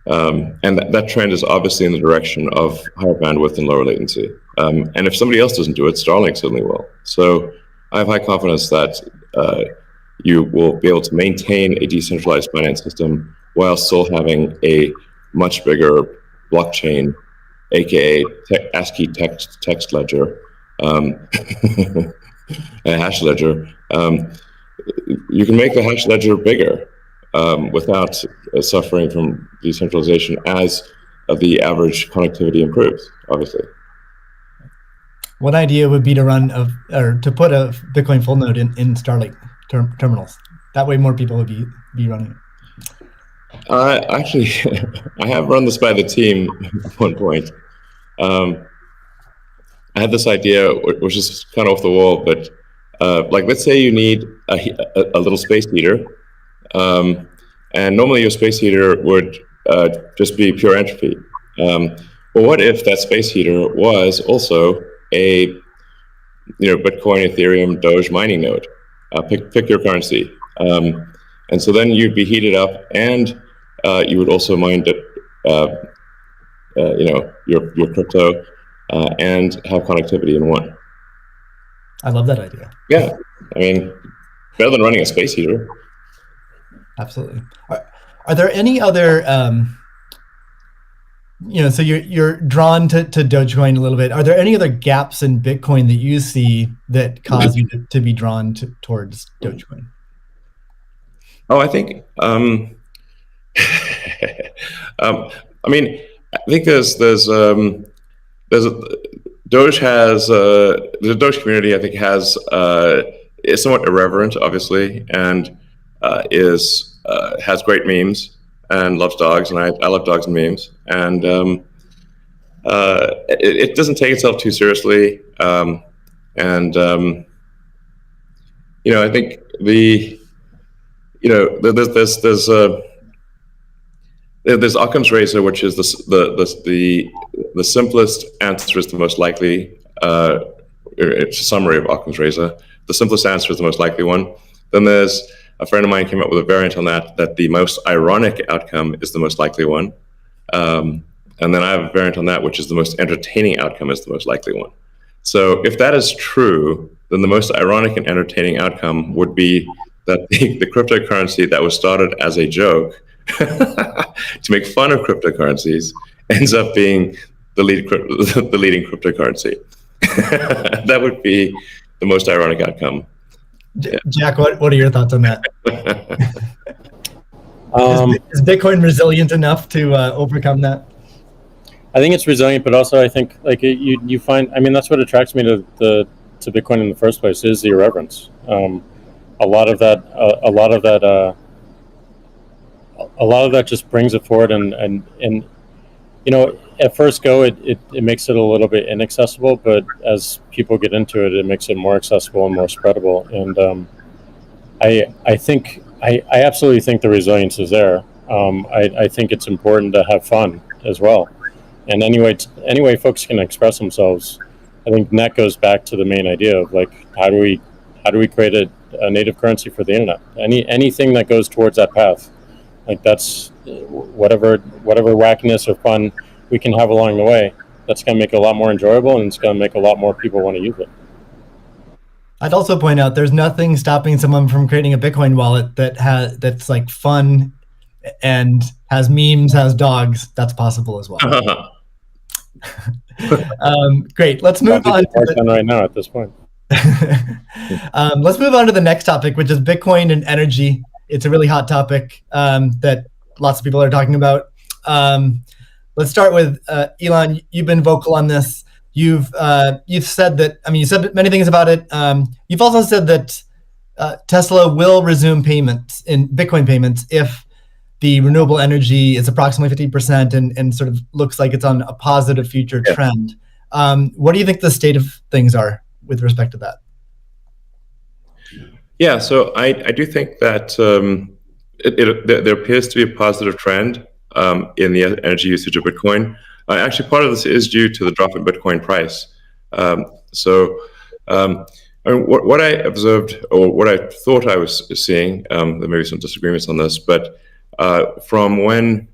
and that trend is obviously in the direction of higher bandwidth and lower latency. And if somebody else doesn't do it, Starlink certainly will. So I have high confidence that you will be able to maintain a decentralized finance system while still having a much bigger blockchain, aka ASCII text ledger, a hash ledger. You can make the hash ledger bigger without suffering from decentralization as the average connectivity improves, obviously. One idea would be to put a Bitcoin full node in Starlink terminals. That way more people would be running it. Actually, I have run this by the team at one point. I had this idea, which is kind of off the wall, but let's say you need a little space heater, and normally your space heater would just be pure entropy. Well, what if that space heater was also a Bitcoin, Ethereum, Doge mining node? Pick your currency, and so then you'd be heated up, and you would also mine your crypto and have connectivity in one. I love that idea. Yeah, I mean, better than running a space heater. Absolutely. Are there any other, so you're drawn to Dogecoin a little bit. Are there any other gaps in Bitcoin that you see that cause you to be drawn towards Dogecoin? Oh, I think, I mean, I think there's Doge has the Doge community. I think is somewhat irreverent, obviously, and has great memes and loves dogs, and I love dogs and memes, and it doesn't take itself too seriously, and I think there's Occam's razor, which is the simplest answer is the most likely. It's a summary of Occam's razor. The simplest answer is the most likely one. Then there's a friend of mine came up with a variant on that the most ironic outcome is the most likely one. And then I have a variant on that, which is the most entertaining outcome is the most likely one. So if that is true, then the most ironic and entertaining outcome would be that the cryptocurrency that was started as a joke to make fun of cryptocurrencies ends up being the leading cryptocurrency. That would be the most ironic outcome. Jack, what are your thoughts on that? Is Bitcoin resilient enough to overcome that? I think it's resilient, but also I think like you find, I mean, that's what attracts me to Bitcoin in the first place is the irreverence. A lot of that just brings it forward, and you know, at first go it makes it a little bit inaccessible, but as people get into it, it makes it more accessible and more spreadable. And I absolutely think the resilience is there. I think it's important to have fun as well. And anyway folks can express themselves. I think that goes back to the main idea of like how do we create a native currency for the internet? Anything that goes towards that path, like that's whatever wackiness or fun we can have along the way. That's going to make it a lot more enjoyable, and it's going to make a lot more people want to use it. I'd also point out there's nothing stopping someone from creating a Bitcoin wallet that's like fun and has memes, has dogs. That's possible as well. Great. Let's move on right now at this point. Let's move on to the next topic, which is Bitcoin and energy. It's a really hot topic that lots of people are talking about. Let's start with Elon. You've been vocal on this. You've said that. I mean, you said many things about it. You've also said that Tesla will resume payments in Bitcoin payments if the renewable energy is approximately 50% and sort of looks like it's on a positive future trend. What do you think the state of things are with respect to that? Yeah, so I do think that there appears to be a positive trend in the energy usage of Bitcoin. Actually, part of this is due to the drop in Bitcoin price. I mean, what I observed, or what I thought I was seeing, there may be some disagreements on this, but from when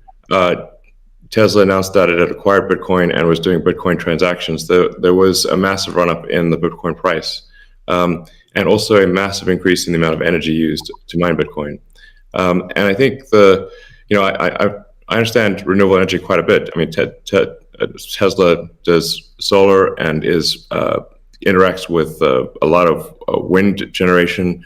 Tesla announced that it had acquired Bitcoin and was doing Bitcoin transactions, there was a massive run-up in the Bitcoin price, and also a massive increase in the amount of energy used to mine Bitcoin. And I think I understand renewable energy quite a bit. I mean, Tesla does solar and interacts with a lot of wind generation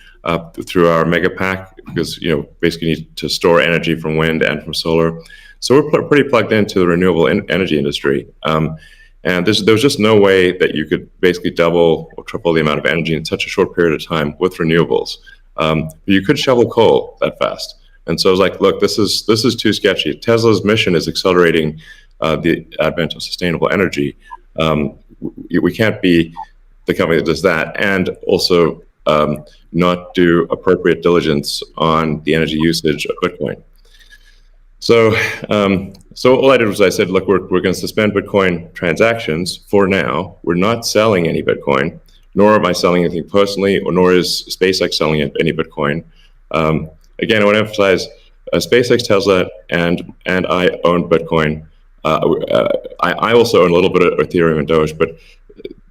through our mega pack, because basically need to store energy from wind and from solar. So we're pretty plugged into the renewable energy industry. And there was just no way that you could basically double or triple the amount of energy in such a short period of time with renewables. But you could shovel coal that fast. And so I was like, look, this is too sketchy. Tesla's mission is accelerating the advent of sustainable energy. We can't be the company that does that and also not do appropriate diligence on the energy usage of Bitcoin. So all I did was I said, look, we're going to suspend Bitcoin transactions for now. We're not selling any Bitcoin, nor am I selling anything personally, or nor is SpaceX selling any Bitcoin. Again, I want to emphasize SpaceX, Tesla, and I own Bitcoin. I also own a little bit of Ethereum and Doge, but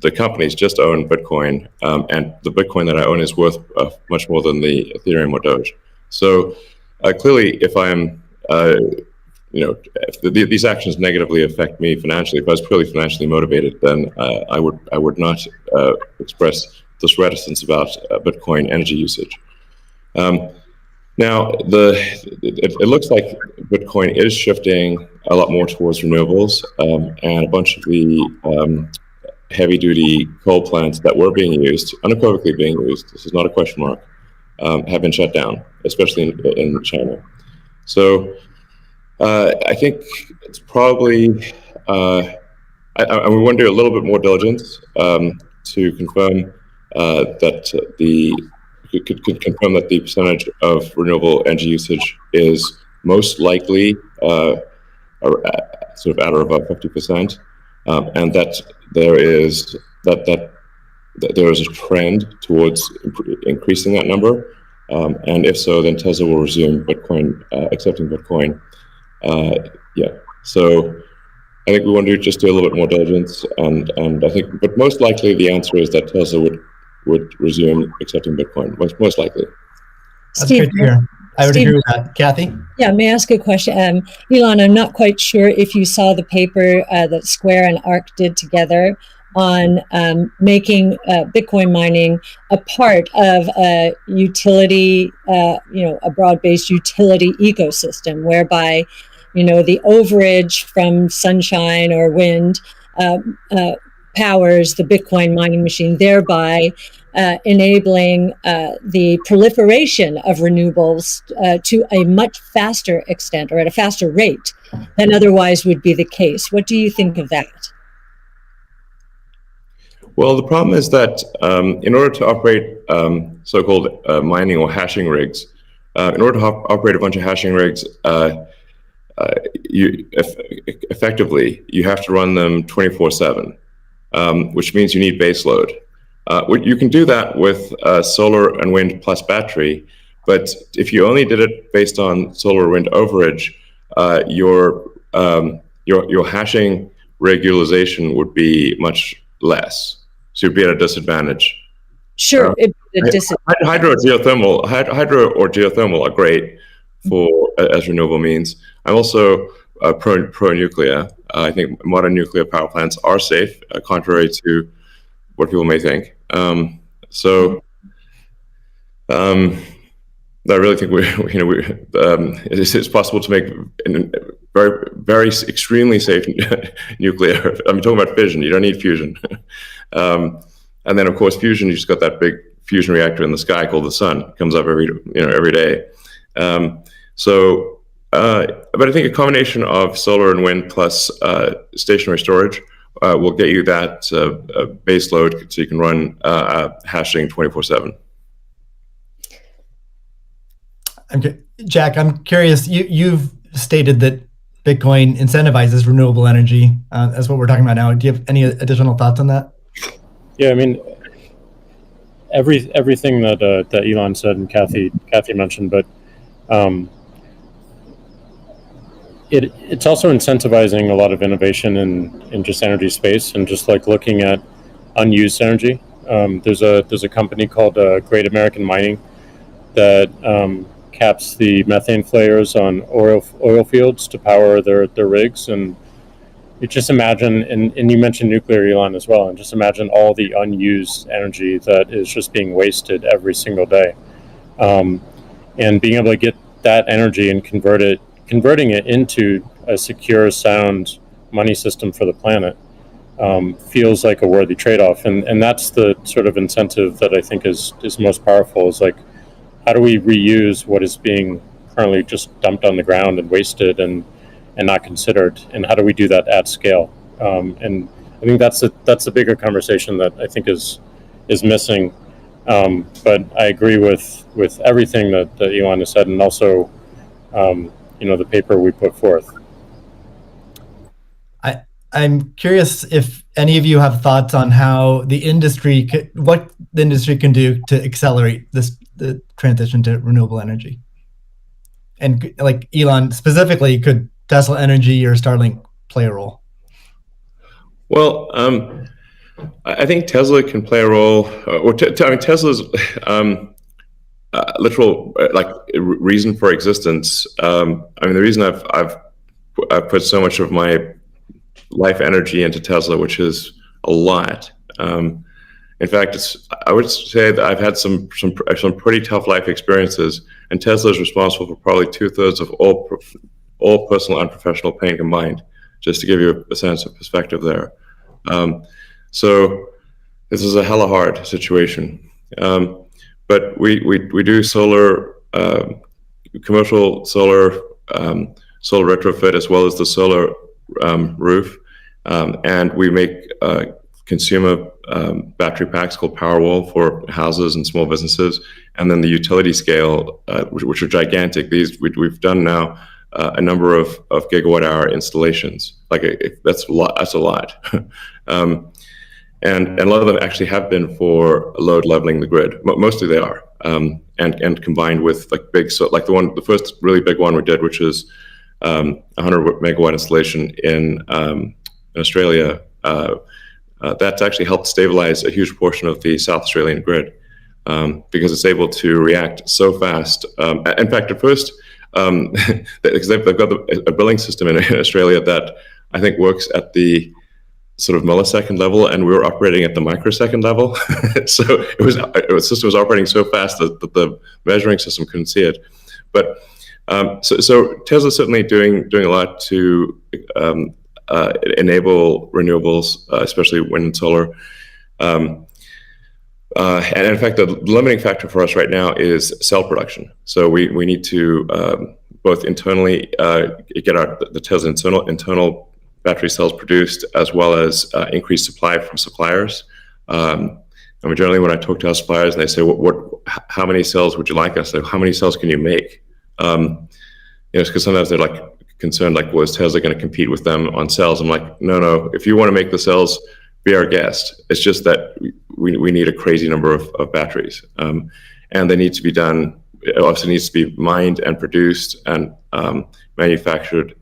the companies just own Bitcoin, and the Bitcoin that I own is worth much more than the Ethereum or Doge. So clearly, if I'm if these actions negatively affect me financially, if I was purely financially motivated, then I would not express this reticence about Bitcoin energy usage. Now, it looks like Bitcoin is shifting a lot more towards renewables, and a bunch of the heavy-duty coal plants that were being used, unequivocally being used, this is not a question mark, have been shut down, especially in China. So I think it's probably, we want to do a little bit more diligence to confirm confirm that the percentage of renewable energy usage is most likely sort of at or above 50%, and that there is a trend towards increasing that number, and if so, then Tesla will resume Bitcoin, accepting Bitcoin. So I think we want to just do a little bit more diligence, and I think, but most likely the answer is that Tesla would resume accepting Bitcoin, most likely. That's Steve, great to hear. I would Steve, agree with that. Kathy? yeah, may I ask a question? Elon, I'm not quite sure if you saw the paper that Square and ARK did together on making Bitcoin mining a part of a utility, a broad-based utility ecosystem, whereby, the overage from sunshine or wind powers the Bitcoin mining machine, thereby enabling the proliferation of renewables to a much faster extent or at a faster rate than otherwise would be the case. What do you think of that? Well, the problem is that in order to operate so-called mining or hashing rigs, in order to operate a bunch of hashing rigs, effectively, you have to run them 24/7, which means you need base load. You can do that with solar and wind plus battery, but if you only did it based on solar or wind overage, your hashing rig utilization would be much less. So you'd be at a disadvantage. Sure, hydro or geothermal are great as renewable means. I'm also pro nuclear. I think modern nuclear power plants are safe, contrary to what people may think. I really think it's possible to make very, very extremely safe nuclear. I'm talking about fission. You don't need fusion. And then, of course, fusion. You just got that big fusion reactor in the sky called the sun. It comes up every day. But I think a combination of solar and wind plus stationary storage will get you that base load, so you can run hashing 24/7. Jack, I'm curious. You've stated that Bitcoin incentivizes renewable energy. That's what we're talking about now. Do you have any additional thoughts on that? Yeah, I mean, everything that Elon said and Kathy mentioned, but it's also incentivizing a lot of innovation in just energy space and just like looking at unused energy. There's a company called Great American Mining that caps the methane flares on oil fields to power their rigs. And you just imagine, and you mentioned nuclear, Elon, as well, and just imagine all the unused energy that is just being wasted every single day. And being able to get that energy and converting it into a secure, sound money system for the planet feels like a worthy trade-off. And that's the sort of incentive that I think is most powerful, is like, how do we reuse what is being currently just dumped on the ground and wasted and not considered, and how do we do that at scale? And I think that's a bigger conversation that I think is missing. But I agree with everything that Elon has said, and also the paper we put forth. I'm curious if any of you have thoughts on how what the industry can do to accelerate the transition to renewable energy. And like Elon specifically, could Tesla Energy or Starlink play a role? Well, I think Tesla can play a role. Tesla's literal reason for existence. The reason I've put so much of my life energy into Tesla, which is a lot. In fact, I would say that I've had some pretty tough life experiences, and Tesla is responsible for probably 2/3 of all personal and professional pain combined. Just to give you a sense of perspective there. So this is a hella hard situation. But we do solar, commercial solar retrofit, as well as the solar roof, and we make consumer battery packs called Powerwall for houses and small businesses, and then the utility scale, which are gigantic. We've done now a number of gigawatt hour installations. That's a lot. And a lot of them actually have been for load leveling the grid. Mostly they are, and combined with the first really big one we did, which is 100 megawatt installation in Australia. That's actually helped stabilize a huge portion of the South Australian grid. because it's able to react so fast. In fact, at first, because they've got a billing system in Australia that I think works at the sort of millisecond level, and we were operating at the microsecond level. So the system was operating so fast that the measuring system couldn't see it. But so Tesla's certainly doing a lot to enable renewables, especially wind and solar. And in fact, the limiting factor for us right now is cell production. So we need to both internally get the Tesla internal battery cells produced, as well as increase supply from suppliers. And generally, when I talk to our suppliers, and they say, how many cells would you like us? So how many cells can you make? Because sometimes they're like concerned, like, well, is Tesla going to compete with them on cells? I'm like, no. If you want to make the cells, be our guest. It's just that we need a crazy number of batteries, and they need to be done. It obviously needs to be mined and produced and manufactured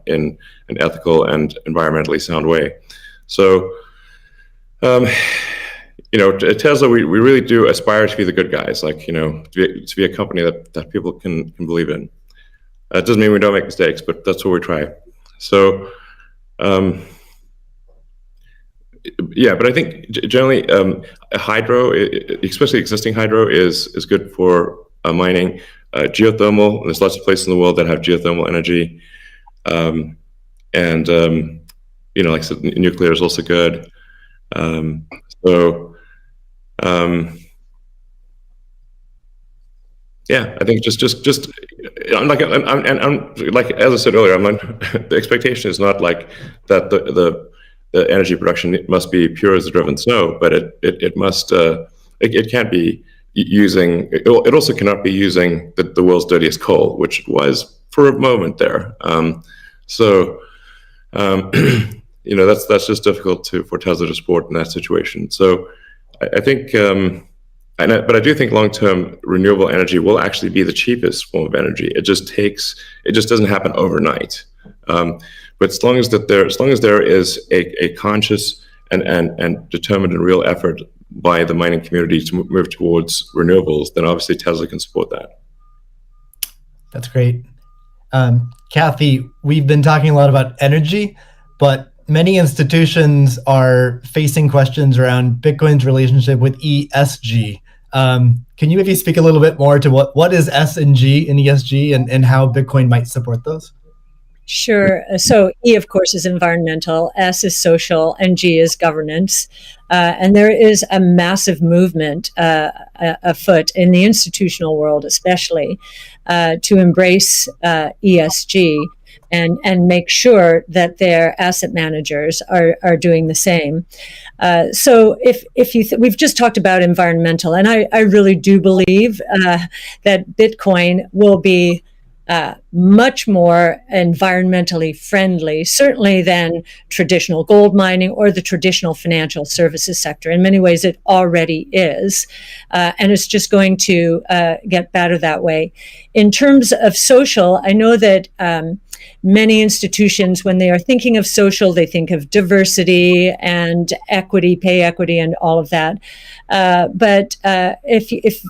in an ethical and environmentally sound way. So, Tesla, we really do aspire to be the good guys, like, to be a company that people can believe in. It doesn't mean we don't make mistakes, but that's what we try. So, but I think generally hydro, especially existing hydro, is good for mining. Geothermal, there's lots of places in the world that have geothermal energy. Like I said, nuclear is also good. I think just I'm like as I said earlier, the expectation is not like that the energy production must be pure as the driven snow, but it must it can't be using. It also cannot be using the world's dirtiest coal, which it was for a moment there. That's just difficult for Tesla to support in that situation. So I think. But I do think long-term renewable energy will actually be the cheapest form of energy. It just doesn't happen overnight. But as long as there is a conscious and determined and real effort by the mining community to move towards renewables, then obviously Tesla can support that. That's great. Kathy, we've been talking a lot about energy, but many institutions are facing questions around Bitcoin's relationship with ESG. Can you maybe speak a little bit more to what is S and G in ESG and how Bitcoin might support those? Sure. So E, of course, is environmental, S is social, and G is governance. And there is a massive movement afoot in the institutional world, especially, to embrace ESG and make sure that their asset managers are doing the same. So if we've just talked about environmental, and I really do believe that Bitcoin will be much more environmentally friendly, certainly than traditional gold mining or the traditional financial services sector. In many ways, it already is, and it's just going to get better that way. In terms of social, I know that many institutions, when they are thinking of social, they think of diversity and equity, pay equity, and all of that. But if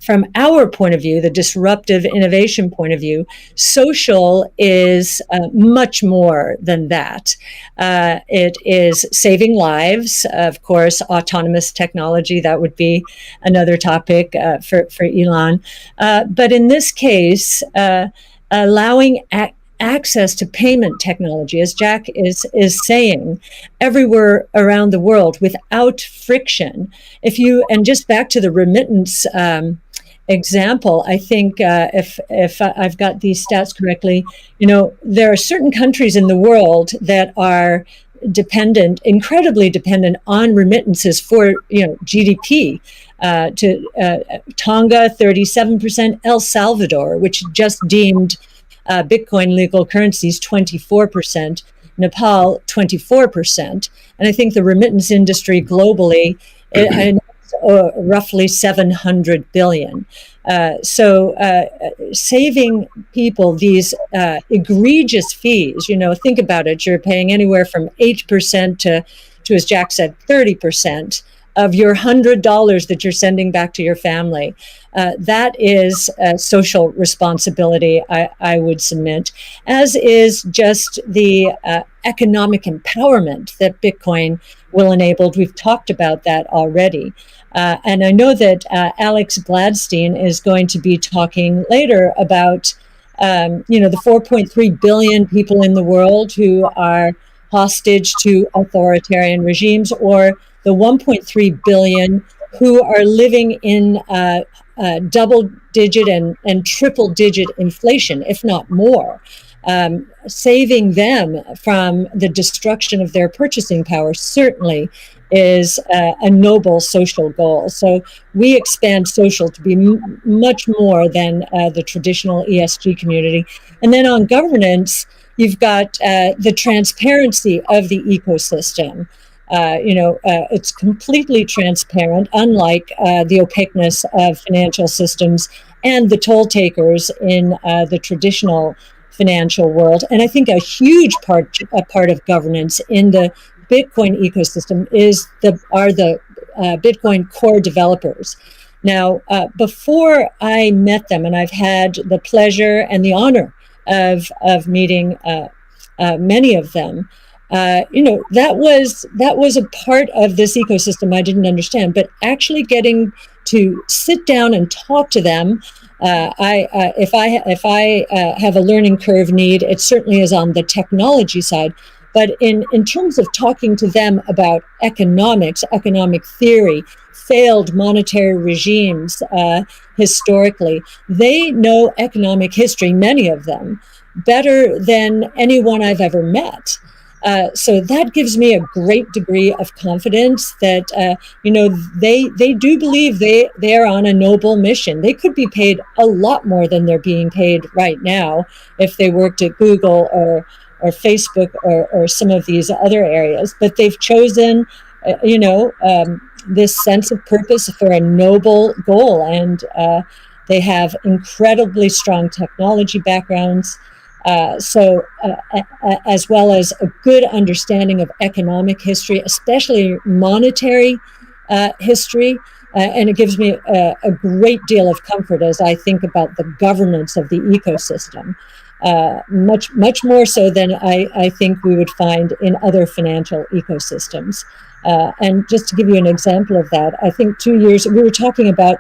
from our point of view, the disruptive innovation point of view, social is much more than that. It is saving lives, of course, autonomous technology, that would be another topic for Elon. But in this case, allowing access to payment technology, as Jack is saying, everywhere around the world without friction. And just back to the remittance example, I think if I've got these stats correctly, there are certain countries in the world that are incredibly dependent on remittances for GDP. To Tonga, 37%, El Salvador, which just deemed Bitcoin legal currencies, 24%, Nepal, 24%. And I think the remittance industry globally, roughly 700 billion. So saving people these egregious fees, think about it, you're paying anywhere from 8% to, as Jack said, 30%. of your $100 that you're sending back to your family. That is social responsibility, I would submit, as is just the economic empowerment that Bitcoin will enable. We've talked about that already. And I know that Alex Gladstein is going to be talking later about the 4.3 billion people in the world who are hostage to authoritarian regimes, or the 1.3 billion who are living in double-digit and triple-digit inflation, if not more. Saving them from the destruction of their purchasing power certainly is a noble social goal. So we expand social to be much more than the traditional ESG community. And then on governance, you've got the transparency of the ecosystem. It's completely transparent, unlike the opaqueness of financial systems and the toll takers in the traditional financial world. And I think a huge part of governance in the Bitcoin ecosystem are the Bitcoin core developers. Now, before I met them, and I've had the pleasure and the honor of meeting many of them, that was a part of this ecosystem I didn't understand. But actually getting to sit down and talk to them, if I have a learning curve need, it certainly is on the technology side. But in terms of talking to them about economics, economic theory, failed monetary regimes historically, they know economic history, many of them, better than anyone I've ever met. So that gives me a great degree of confidence that, they do believe they are on a noble mission. They could be paid a lot more than they're being paid right now if they worked at Google or Facebook or some of these other areas. But they've chosen, this sense of purpose for a noble goal. And they have incredibly strong technology backgrounds. As well as a good understanding of economic history, especially monetary history. And it gives me a great deal of comfort as I think about the governance of the ecosystem, much more so than I think we would find in other financial ecosystems. And just to give you an example of that, I think 2 years, we were talking about,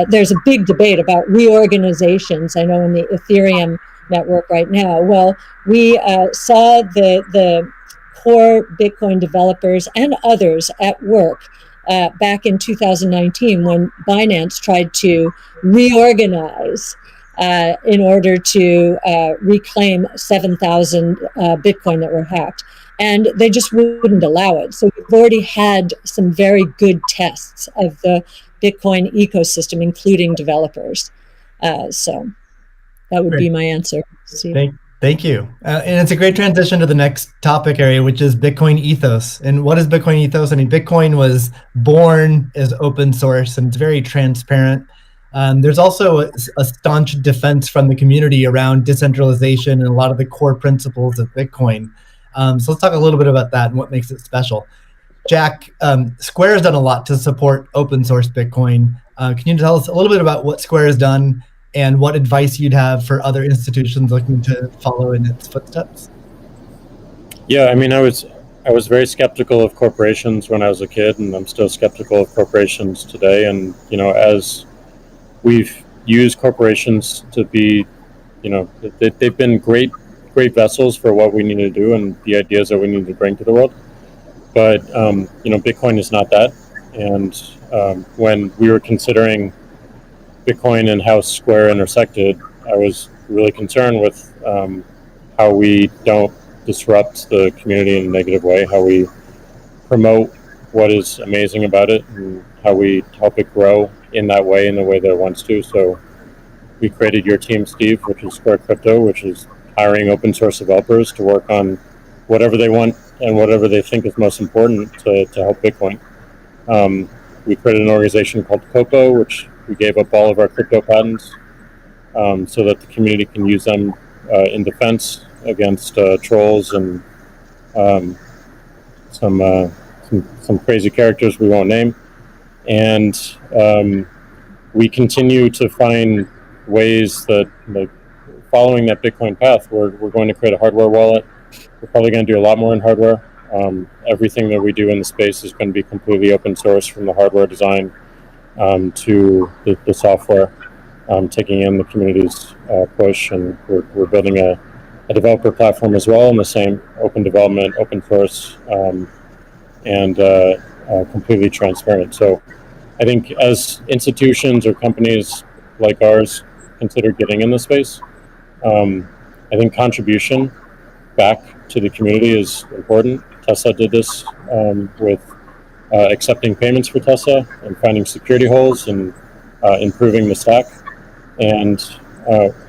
there's a big debate about reorganizations, I know in the Ethereum network right now. Well, we saw the core Bitcoin developers and others at work back in 2019 when Binance tried to reorganize in order to reclaim 7,000 Bitcoin that were hacked. And they just wouldn't allow it. So we've already had some very good tests of the Bitcoin ecosystem, including developers. So that would be my answer. Thank you. And it's a great transition to the next topic area, which is Bitcoin ethos. And what is Bitcoin ethos? I mean, Bitcoin was born as open source and it's very transparent. There's also a staunch defense from the community around decentralization and a lot of the core principles of Bitcoin. So let's talk a little bit about that and what makes it special. Jack, Square has done a lot to support open source Bitcoin. Can you tell us a little bit about what Square has done and what advice you'd have for other institutions looking to follow in its footsteps? Yeah, I mean, I was very skeptical of corporations when I was a kid, and I'm still skeptical of corporations today. And, as we've used corporations to be, they've been great vessels for what we need to do and the ideas that we need to bring to the world. But, Bitcoin is not that. And when we were considering Bitcoin and how Square intersected, I was really concerned with how we don't disrupt the community in a negative way, how we promote what is amazing about it, and how we help it grow in that way, in the way that it wants to. So we created your team, Steve, which is Square Crypto, which is hiring open source developers to work on whatever they want and whatever they think is most important to help Bitcoin. We created an organization called Coco, which we gave up all of our crypto patents so that the community can use them in defense against trolls and some some crazy characters we won't name, and we continue to find ways that, like, following that Bitcoin path, we're going to create a hardware wallet. We're probably going to do a lot more in hardware. Everything that we do in the space is going to be completely open source, from the hardware design to the software, taking in the community's push, and we're building a developer platform as well in the same open development, open source, and completely transparent. So I think as institutions or companies like ours consider getting in the space, I think contribution back to the community is important. Tesla did this with accepting payments for Tesla and finding security holes and improving the stack. And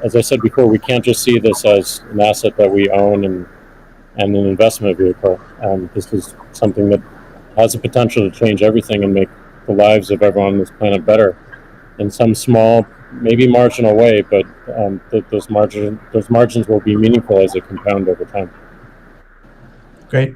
as I said before, we can't just see this as an asset that we own and an investment vehicle. This is something that has the potential to change everything and make the lives of everyone on this planet better in some small, maybe marginal way, but those margins will be meaningful as they compound over time. Great.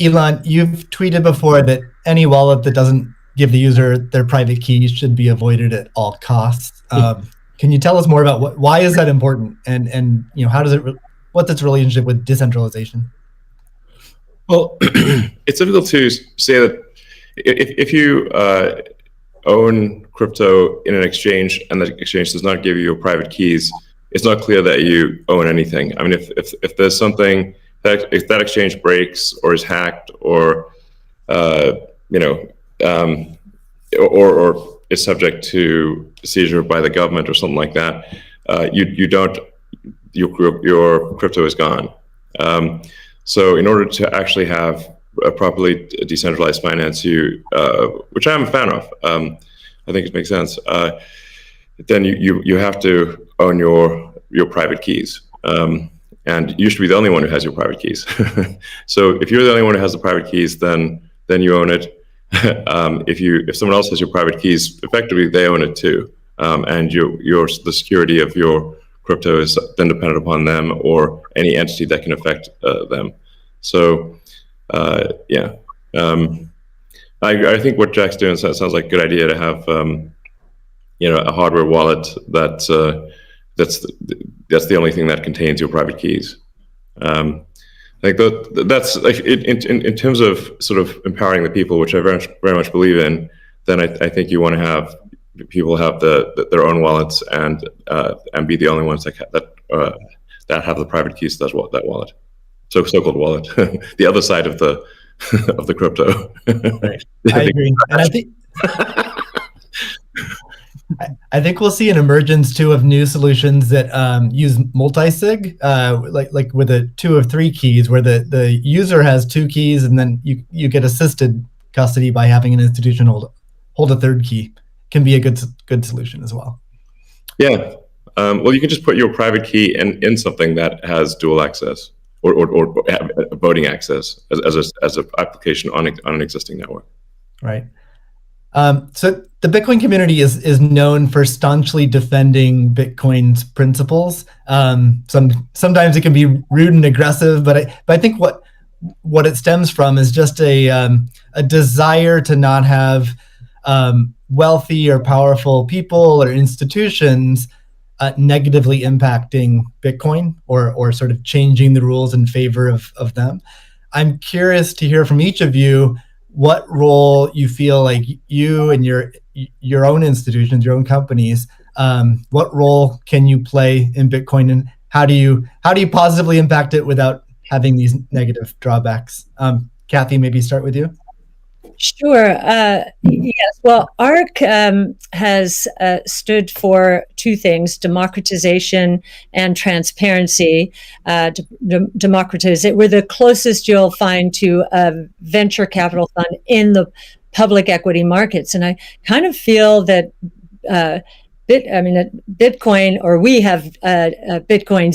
Elon, you've tweeted before that any wallet that doesn't give the user their private key should be avoided at all costs. Can you tell us more about why is that important, and how does what's its relationship with decentralization? Well, it's difficult to say that if you own crypto in an exchange and the exchange does not give you your private keys, it's not clear that you own anything. I mean, if there's something that, if that exchange breaks or is hacked or or is subject to seizure by the government or something like that, your crypto is gone. So in order to actually have a properly decentralized finance, which I'm a fan of, I think it makes sense. Then you have to own your private keys, and you should be the only one who has your private keys. So if you're the only one who has the private keys, then you own it. If someone else has your private keys, effectively they own it too, and the security of your crypto is then dependent upon them or any entity that can affect them. So I think what Jack's doing sounds like a good idea to have a hardware wallet that's the only thing that contains your private keys. I think that's like in terms of sort of empowering the people, which I very much believe in. Then I think you want to have people have their own wallets and be the only ones that have the private keys to that wallet. So-called wallet, the other side of the of the crypto. Right. I agree, and I think we'll see an emergence too of new solutions that use multi-sig, like with a 2 or 3 keys, where the user has 2 keys, and then you get assisted custody by having an institution hold a 3rd key. Can be a good solution as well. Yeah. Well, you can just put your private key in something that has dual access or voting access as an application on an existing network. Right. So the Bitcoin community is known for staunchly defending Bitcoin's principles. Sometimes it can be rude and aggressive, but I think what it stems from is just a desire to not have wealthy or powerful people or institutions negatively impacting Bitcoin or sort of changing the rules in favor of them. I'm curious to hear from each of you what role you feel like you and your own institutions, your own companies, what role can you play in Bitcoin, and how do you positively impact it without having these negative drawbacks? Kathy, maybe start with you. Sure. Yes. Well, ARC has stood for 2 things: democratization and transparency. Democratize it. We're the closest you'll find to a venture capital fund in the public equity markets, and I kind of feel that Bitcoin, or we have Bitcoin